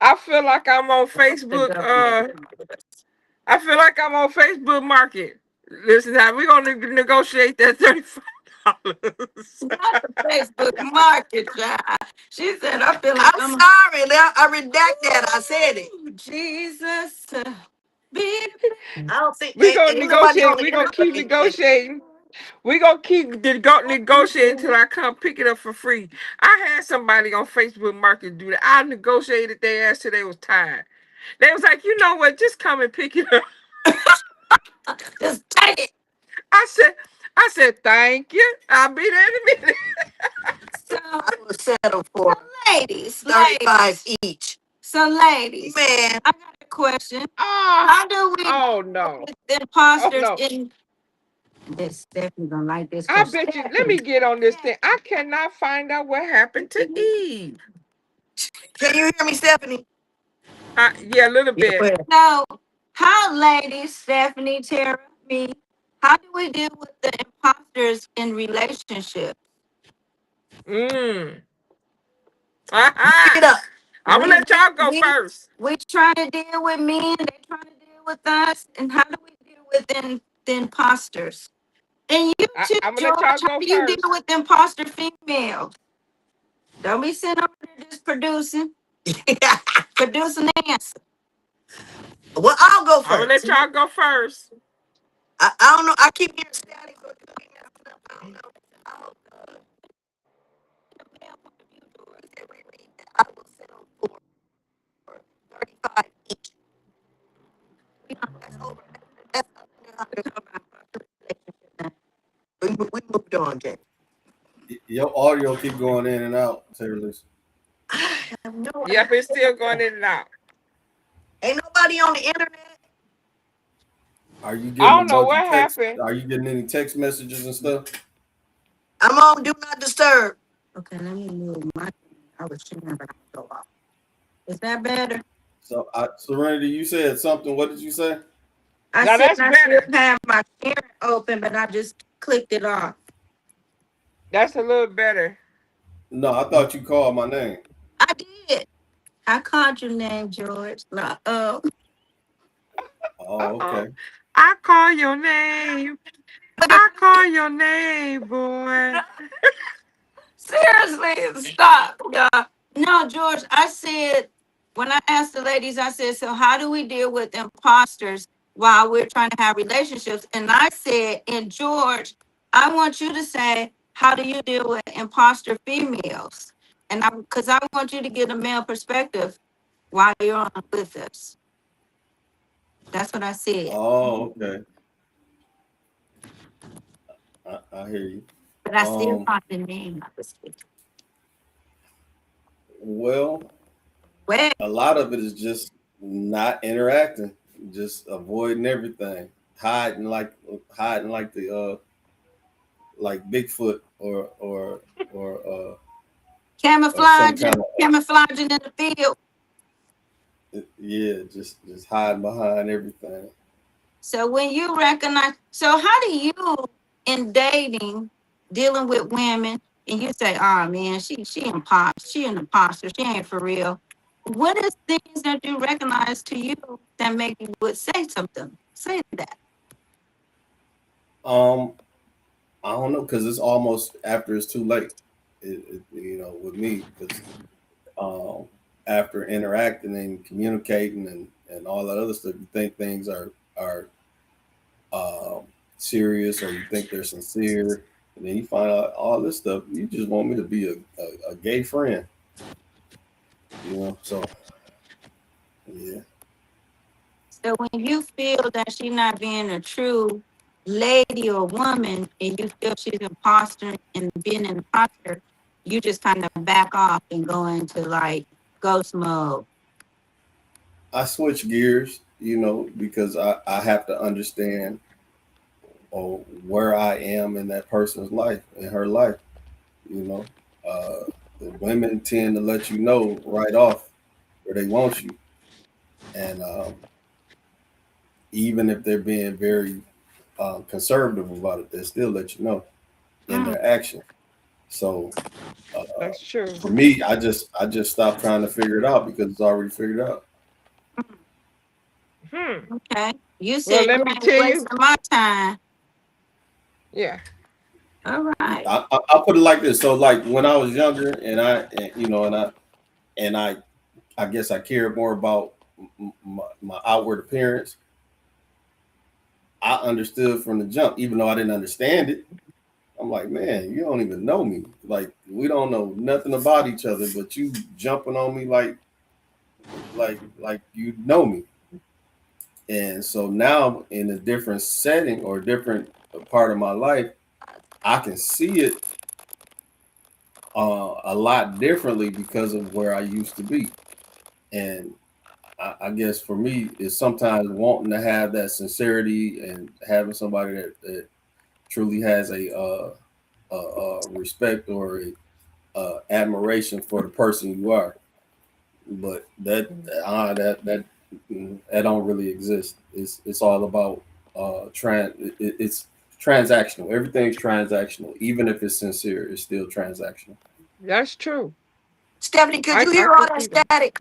I feel like I'm on The Facebook. government. I feel like I'm on Facebook Market. Listen, now we're gonna negotiate that $35. Not the Facebook market, child. She said, I feel like I'm I'm sorry. I redact that. I said it. Jesus. Be I don't think We're gonna ain't nobody on negotiate. the We're gonna internet. keep negotiating. We're gonna keep negotiating until I come pick it up for free. I had somebody on Facebook Market do that. I negotiated their ass till they was tired. They was like, you know what? Just come and pick it up. just take it. I said, thank you. I'll be there in a minute. So, I will settle for ladies, 35 each. So, ladies, Man, I got a question. Ah, How do we oh deal no. with the Oh imposters no. in this? Stephanie gonna like this I question. bet you. Let me get on this thing. I cannot find out what happened to Eve. can you hear me, Stephanie? Yeah, a little Yeah, bit. well, So, how, ladies, Stephanie, Tara, me, how do we deal with the imposters in relationships? Mm. bring it up. I'm gonna We, let y'all go we, first. we try to deal with men, they trying to deal with us, and how do we deal with the imposters? And you too, I'm gonna let George, y'all how go do you deal first. with imposter females? Don't be sitting over there just producing the answer. Well, I'll go I'm gonna let first. y'all go first. I don't know. I keep hearing static. So it could be messing up. I don't know. I'll, I will settle for 35 each. That's over. That's we moved on, Jay. Your audio keep going in and out, Terralisa. have no Yep, it's still idea. going in and out. Ain't nobody on the internet. Are you I getting a don't know bunch what of text? happened. Are you getting any text messages and stuff? I'm on Do Not Disturb. Okay, let me move my. I was sharing, but I go off. Is that better? So, Serenity, you said something. What did you say? I Now said that's I still better. have my camera open, but I just clicked it off. That's a little better. No, I thought you called my name. I did. I called your name, George. No, Uh Oh, oh. okay. I call your name. I call your name, boy. Seriously, stop, y'all. No, George, I said, when I asked the ladies, I said, so how do we deal with imposters while we're trying to have relationships? And I said, and George, I want you to say, how do you deal with imposter females? And because I want you to get a male perspective while you're on with us. That's what I said. Oh, okay. I hear you. But I still Um, caught the name. I was like, well, well, a lot of it is just not interacting, just avoiding everything, hiding like the like Bigfoot or some camouflaging, kind of camouflaging in the field. yeah, just hiding behind everything. So when you recognize, so how do you in dating, dealing with women, and you say, "Oh man, she an imposter, she ain't for real." What is things that you recognize to you that make you would say something? Say that. Um, I don't know because it's almost after it's too late. With me because um, after interacting and communicating and all that other stuff, you think things are um, serious or you think they're sincere, and then you find out all this stuff. You just want me to be a gay friend, So yeah, So when you feel that she's not being a true lady or woman, and you feel she's imposter and being an imposter, you just kind of back off and go into like ghost mode. I switch gears, because I have to understand where I am in that person's life, in her life. You know, the women tend to let you know right off where they want you, and even if they're being very conservative about it, they still let you know in Mm, their action. So uh, That's true. for me, I just stopped trying to figure it out because it's already figured out. Hmm. okay. You Well, said let you me ain't tell you. wasting my time. Yeah. All right. I'll put it like this. So like when I was younger, and I guess I cared more about my outward appearance. I understood from the jump, even though I didn't understand it. I'm like, man, you don't even know me. Like we don't know nothing about each other, but you jumping on me like you know me. And so now in a different setting or different part of my life, I can see it a lot differently because of where I used to be. And I guess for me, is sometimes wanting to have that sincerity and having somebody that truly has a respect or admiration for the person you are. But that don't really exist. It's all about it's transactional. Everything's transactional. Even if it's sincere, it's still transactional. That's true. Stephanie, could you I hear all can that see that. static?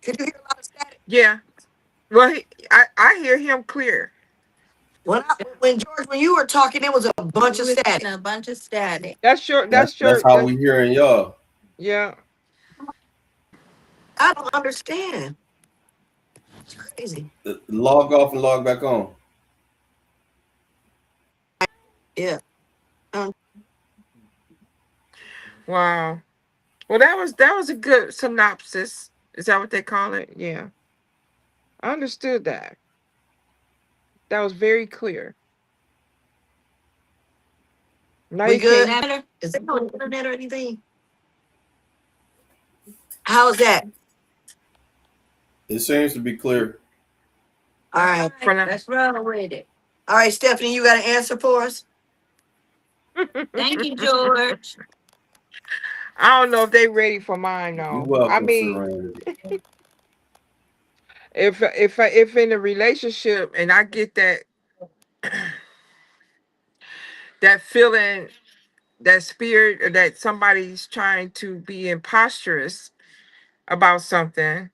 Could you hear a lot of static? Yeah. Well, I hear him clear. When you were talking, it was a bunch You of was static. getting a bunch of static. That's your. That's That's that's your. how That's we hearing y'all. yeah. I don't understand. It's crazy. Log off and log back on. Yeah. Wow. Well, that was a good synopsis. Is that what they call it? Yeah. I understood that. That was very clear. Now We you good? can. Better? Is it on the internet or anything? How's that? It seems to be clear. All right. For now. Let's roll with it. All right, Stephanie, you got an answer for us? Thank you, George. I don't know if they ready for mine You're though. I welcome, mean, Serenity. if in a relationship and I get that feeling, that spirit, or that somebody's trying to be imposterous about something,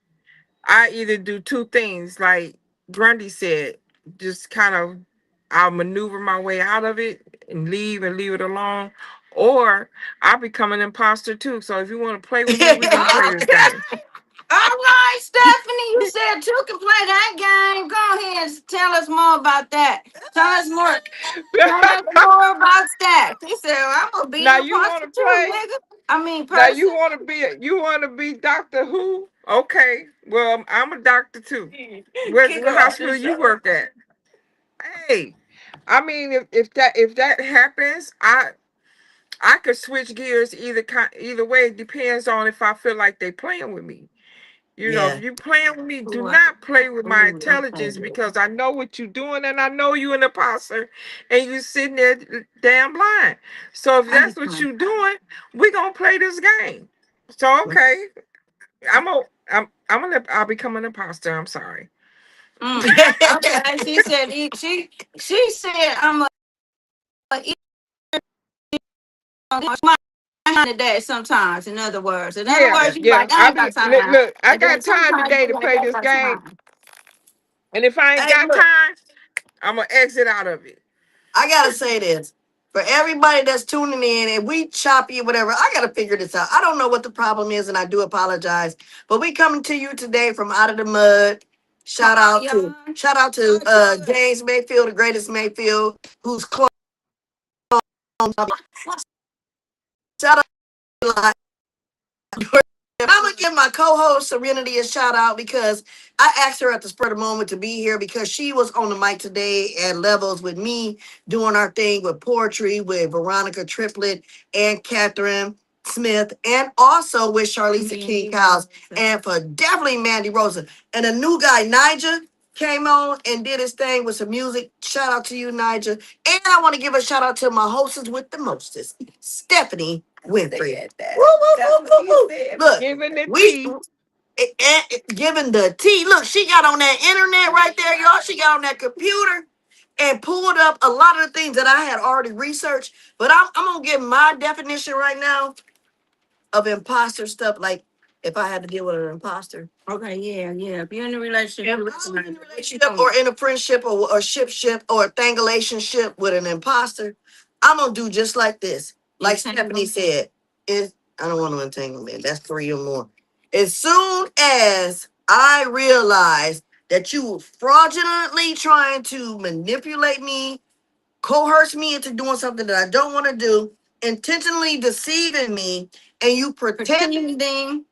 I either do two things, like Grundy said, just kind of I'll maneuver my way out of it and leave it alone, or I become an imposter too. So if you want to play with me, we're gonna play this game. All right, Stephanie, you said you can play that game. Go ahead and tell us more about that. Tell us more. Tell us more about that. He said, I'm going to be Now an you want imposter to too, play? nigga. I mean, Now person. you want to be Doctor Who? Okay, well I'm a doctor too. What hospital you work at? Hey, I mean if that happens, I could switch gears either way. It depends on if I feel like they playing with me. You know, if Yeah. you playing with me, do Ooh, not play with my ooh, okay. intelligence, because I know what you're doing and I know you an imposter and you sitting there damn blind. So if that's what Understand. you doing, we gonna play this game. So okay, I'll become an imposter. I'm sorry. Mm. Okay, she said, she said, I'm a today sometimes, in other words. In other Yeah, words, you yeah. like, I ain't got time. Look. I And then got time sometimes today you to like, play I this got game, time. and if I ain't Hey, got look, time, I'm gonna exit out of it. I gotta say this. For everybody that's tuning in and we choppy or whatever, I gotta figure this out. I don't know what the problem is, and I do apologize. But we coming to you today from out of the mud. Come Shout on, out to y'all. shout out to James Mayfield, the greatest Mayfield, who's close. Shout out. I'm gonna give my co-host Serenity a shout out because I asked her at the spur of the moment to be here because she was on the mic today at Levels with me doing our thing with poetry with Veronica Triplett and Catherine Smith and also with Charlisa King Cows and for definitely Mandy Rosa. And a new guy, Nigel, came on and did his thing with some music. Shout out to you, Nigel. And I want to give a shout out to my hostess with the mostest, Stephanie Winfrey. Woo, woo, woo, woo, woo. Look, Giving the we tea. giving the tea. Look, she got on that internet right there, y'all. She got on that computer and pulled up a lot of the things that I had already researched. But I'm gonna give my definition right now of imposter stuff. Like if I had to deal with an imposter. Okay, yeah, yeah. If you're in a relationship, If you're I was in a what you relationship doing? or in a friendship or ship or a thangulationship with an imposter, I'm gonna do just like this. Like Stephanie Entanglement. said, is I don't want to entanglement. That's three or more. As soon as I realize that you were fraudulently trying to manipulate me, coerce me into doing something that I don't want to do, intentionally deceiving me, and you pretending, Pretending.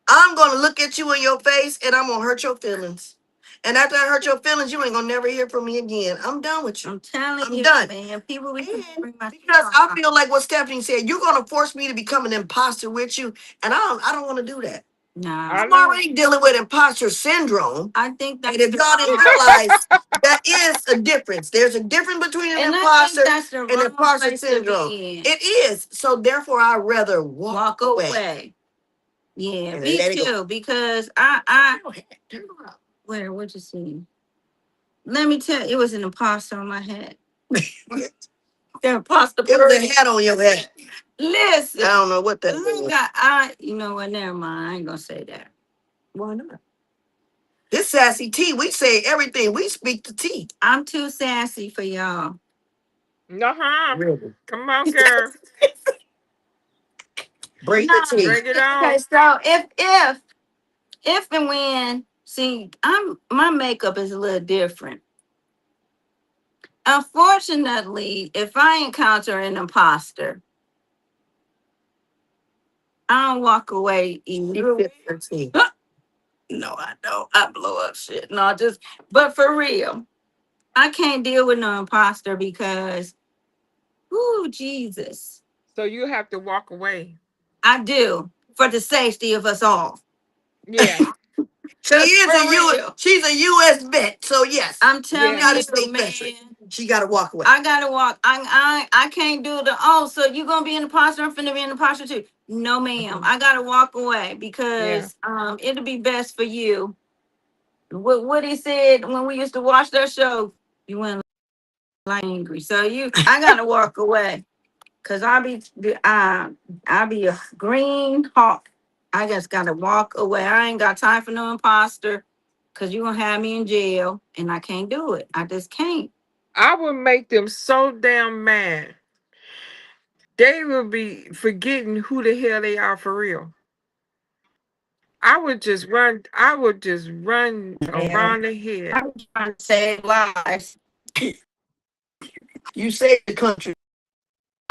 I'm gonna look at you in your face and I'm gonna hurt your feelings. And after I hurt your feelings, you ain't gonna never hear from me again. I'm done with you. I'm telling I'm you, done. man. People be And bring my because I feel like what Stephanie said, you're gonna force me to become an imposter with you, and I don't want to do that. Nah. I I'm know. already dealing with imposter syndrome. I think And that's if the y'all didn't wrong. realize, that is a difference. There's a difference between an And I think imposter that's the and wrong imposter place to syndrome. be in. It is. So therefore, I'd rather walk Walk away away. Yeah, and me let it go. too. Because Turn around. where, what you see? Let me tell you, it was an imposter on my head. The imposter It was person. a hat on your head. Listen. I don't know what that Look, was. you know what? Never mind. I ain't gonna say that. Why not? This sassy tea, we say everything. We speak the tea. I'm too sassy for y'all. Uh-huh. Really? Come on, girl. Bring the No. tea. Bring it Okay, on. so if and when, see, my makeup is a little different. Unfortunately, if I encounter an imposter, I don't walk away She immediately. sipped her tea. No, I don't. I blow up shit. No, but for real, I can't deal with no imposter because, ooh, Jesus, So you have to walk away. I do. for the safety of us all. Yeah. She is For a U. real. She's a U.S. vet. So yes, I'm telling Yeah. United you, States man. veteran. She got to walk away. I gotta walk. I can't do the so you gonna be an imposter. I'm finna be an imposter too. No, ma'am. I gotta walk away Yeah. because it'll be best for you. What he said when we used to watch that show, you went like angry. So I gotta walk away because I'll be a green hawk. I just gotta walk away. I ain't got time for no imposter because you gonna have me in jail and I can't do it. I just can't. I would make them so damn mad. They will be forgetting who the hell they are for real. I would just run Yeah. around the head. I'm trying to save lives. You saved the country.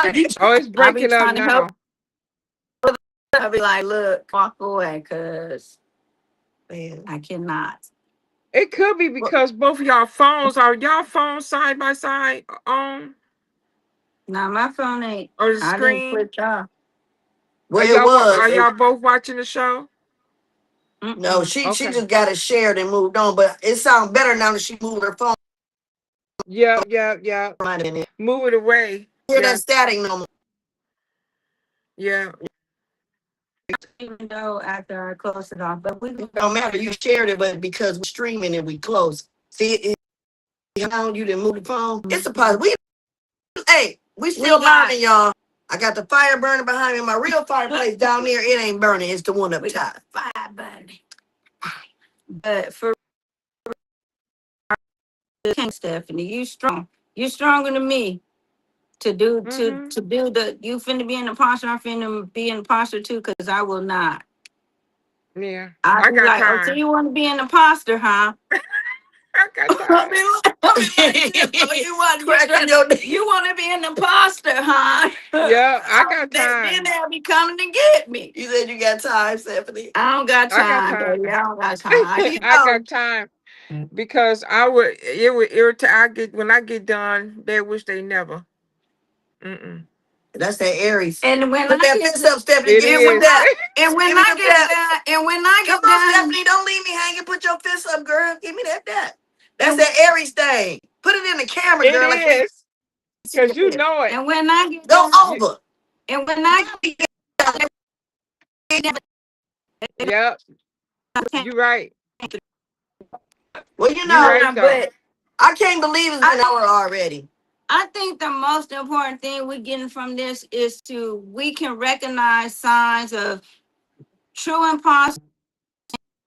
Oh, it's I'll be breaking up trying to help. now. I'll be like, look, walk away because Man. I cannot. It could be Well, because both of y'all phones side by side on Now my phone ain't. or the I didn't screen. switch off. it Are was. y'all both watching the show? No, Mm-mm. she Okay. just got it shared and moved on. But it sounds better now that she moved her phone. Yeah, yeah, yeah. Right in there. Move it away. Hear that Yeah, static no more. yeah. Even though after I close it off, but we It don't matter. You shared it, but because we're streaming and we close. See, how you didn't move the phone. It's a positive. We still we got learning, y'all. I got the fire burning behind me. My real fireplace down there, it ain't burning. It's the one up we got top. five buddy. But for Stephanie, you strong. You stronger than me to do Mm-hmm. to do the. You finna be an imposter. I'm finna be an imposter too, because I will not. Yeah. I'll I be got like, oh, so time. you want to be an imposter, huh? I got I time. mean, oh, you want to be an imposter, huh? Yeah, I got Then time. they'll be coming to get me. You said you got time, Stephanie. I don't got I got time, time. baby. I don't got time. You I know, got time because it would irritate. When I get done, they wish they never. Mm-mm. That's that Aries. and when Put I that get fist up, Stephanie. It Give me some is. dap. and when Give me I some get dap. done, and when I Come get on, done, Stephanie. Don't leave me hanging. Put your fist up, girl. Give me that dap. That's and that Aries thing. Put it in the camera, It girl. Like we is see because your you fist. know it. and when I get Go done, You, over. and when I yep. get You right. Well, You right done, though. but I can't believe it's been an hour already. I think the most important thing we're getting from this is we can recognize signs of true imposter.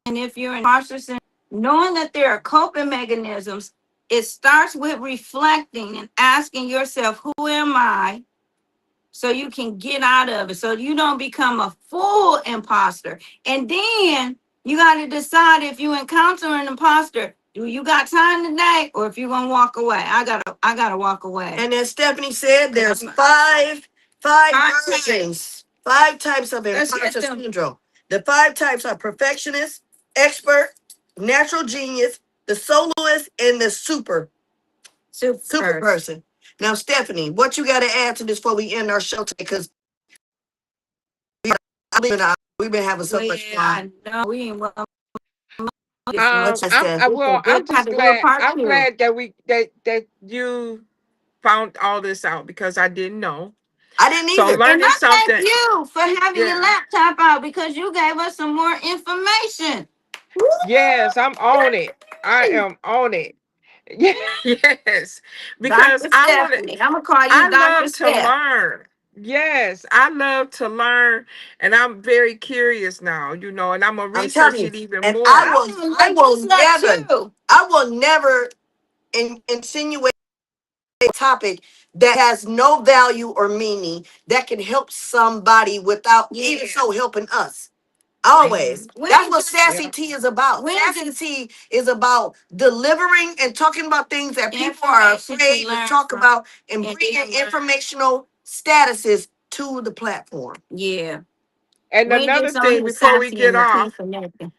And if you're an imposter, knowing that there are coping mechanisms, it starts with reflecting and asking yourself, who am I? So you can get out of it. So you don't become a full imposter. And then you got to decide if you encounter an imposter, do you got time today or if you're gonna walk away? I gotta walk away. And as Stephanie said, 'Cause there's I'm five five versions, 5 types of Let's get imposter them syndrome. The 5 types are perfectionist, expert, natural genius, the soloist, and the super super. person. Now, Stephanie, what you got to add to this before we end our show today? Because we've been having so much Yeah, fun. I know. We ain't well this much. What's that? I'm Good just to do a glad. part I'm two. glad that you found all this out because I didn't know. I didn't So either. And learning I thank something. you for having your Yeah. laptop out because you gave us some more information. Yes, I'm on it. I am on it. Yes, because Dr. Stephanie. I'm gonna call you I Dr. love to Steph. learn. Yes, I love to learn, and I'm very curious now. And I'm gonna I'm telling research you, it even and more. I will never, Too. I will never insinuate a topic that has no value or meaning that can help somebody without even so helping us. Always. Hmm. That's what Sassy Yeah. Tea is about. When Sassy Tea is about delivering and talking about things that people are afraid to talk about and bringing informational statuses to the platform. Yeah. And We another just on thing here before we sassy get and the tea off, for nothing.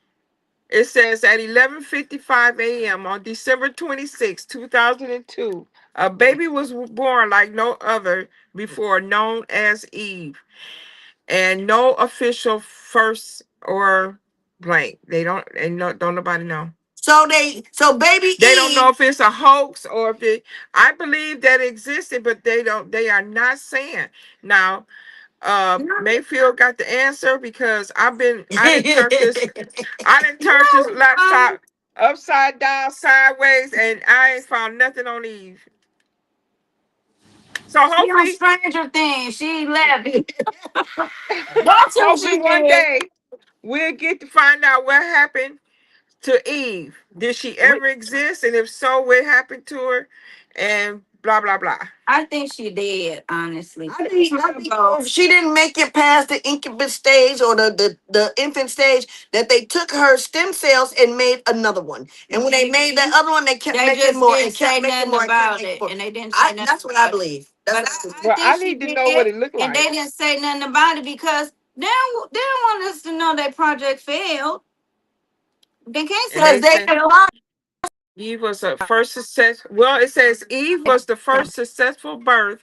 it says at 11:55 a.m. on December 26, 2002, a baby was born like no other before, known as Eve. and no official first or blank. They don't, and no, don't nobody know. So baby They don't know Eve. if it's a hoax or if it. I believe that it existed, but they don't. They are not saying now. Mayfield got the answer because I didn't turn this. I didn't turn this laptop upside down, sideways, and I ain't found nothing on Eve. So She on hopefully, Stranger Things. She 11. That's who she hopefully one is. day we'll get to find out what happened to Eve. Did she ever exist? And if so, what happened to her? And blah blah blah. I think she did, honestly. I think if she didn't make it past the incubus stage or the infant stage, that they took her stem cells and made another one. And when they made that other one, they kept They making just more didn't and kept say making nothing more and kept about making it. more. And they didn't say nothing That's what I about it. believe. But I Well, think I she need to know what did. it looked And they like. didn't say nothing about it because they don't want us to know that project failed. They can't And say Because they they said can lie. Eve was a first success. Well, it says Eve was the first successful birth,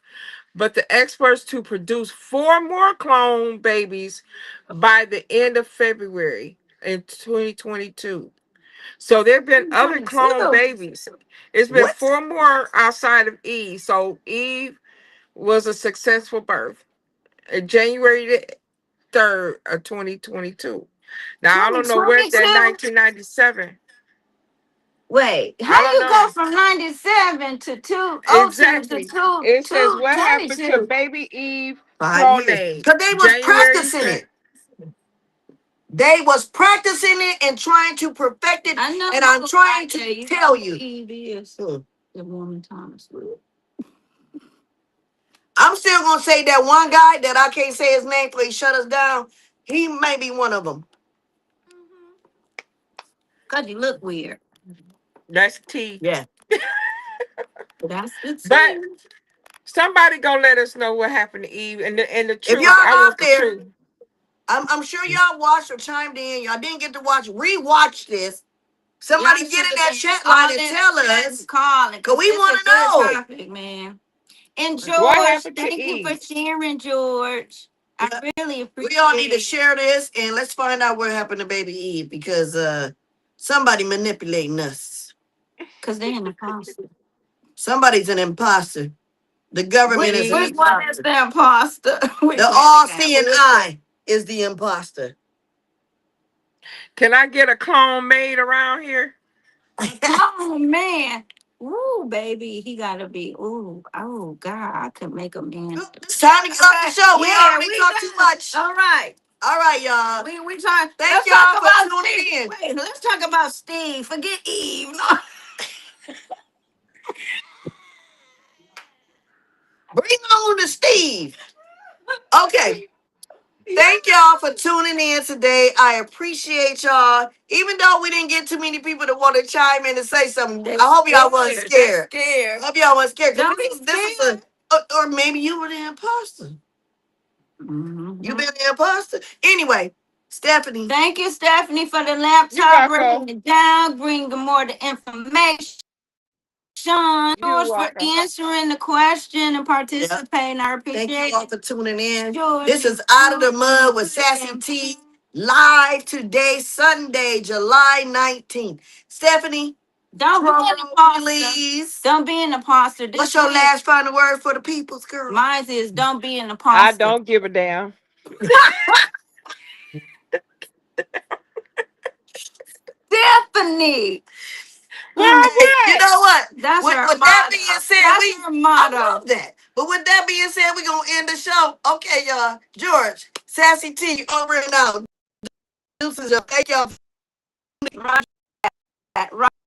but the experts to produce 4 more clone babies by the end of February in 2022. So there have been other clone 22. babies. It's been What? 4 more outside of Eve. So Eve was a successful birth. January the 3rd of 2022. Now I don't know where's that 22? 1997. Wait, how I don't you go know. from 97 to 202 to Exactly. It says what happened to 222? baby Eve 5 years. clonate. Because they was January the practicing 3rd. it. They was practicing it and trying to perfect it. I know. And I'm trying to You tell know who you. Eve is. Hmm. The woman Thomas Wood. I'm still gonna say that one guy that I can't say his name for he shut us down. He may be one of them. Because you look weird. That's T. Yeah. That's the But truth. somebody gonna let us know what happened to Eve and the If y'all truth. I out want the there, truth. I'm sure y'all watched or chimed in. Y'all didn't get to watch, rewatch this. Y'all Somebody should get in have that been chat line all and in tell the chat us, and calling cause because we it's want a to good know. topic, man. And What George, happened to thank you for Eve? sharing, George. I Yeah. really We all need appreciate to it. share this and let's find out what happened to baby Eve because somebody manipulating us. Because they in the process. Somebody's an imposter. The government is an Which Eve. one is imposter. the imposter? Which The one is that? all-seeing eye is the imposter. Can I get a clone made around here? Oh man. Ooh, baby. He gotta be. Ooh, oh God. I could make a man. It's time to get off the show. We Yeah, already we talked too done. much. All right. All right, y'all. We trying. Thank Let's talk y'all for about tuning Steve. in. Wait, let's talk about Steve. Forget Eve. Bring on to Steve. Okay. Thank y'all for tuning in today. I appreciate y'all. Even though we didn't get too many people that want to chime in and say something, They I hope y'all wasn't scared. scared. I hope y'all wasn't scared. Don't Because be this scared. is or maybe you were the imposter. You Mhm. been the imposter. Anyway, Stephanie. Thank you, Stephanie, for the You're laptop breaking welcome. it down, bringing more the information. Sean, You're George, for welcome. answering the question and Yeah. participating. I Thank appreciate you all it. for tuning in. George, This is Out of the Mud with Sassy Tea, live today, Sunday, July 19th. Stephanie, don't be drum an roll, imposter. please. Don't be an imposter. What's This your week, last final word for the people's girl? mine is don't be an I imposter. don't give a damn. Stephanie. Well, Hey, you what? know what? That's her With that motto. being said, That's her I motto. love that. But with that being said, we're gonna end the show. Okay, y'all. George, Sassy T, over and out. Deuces, y'all. Thank y'all. Right. Right.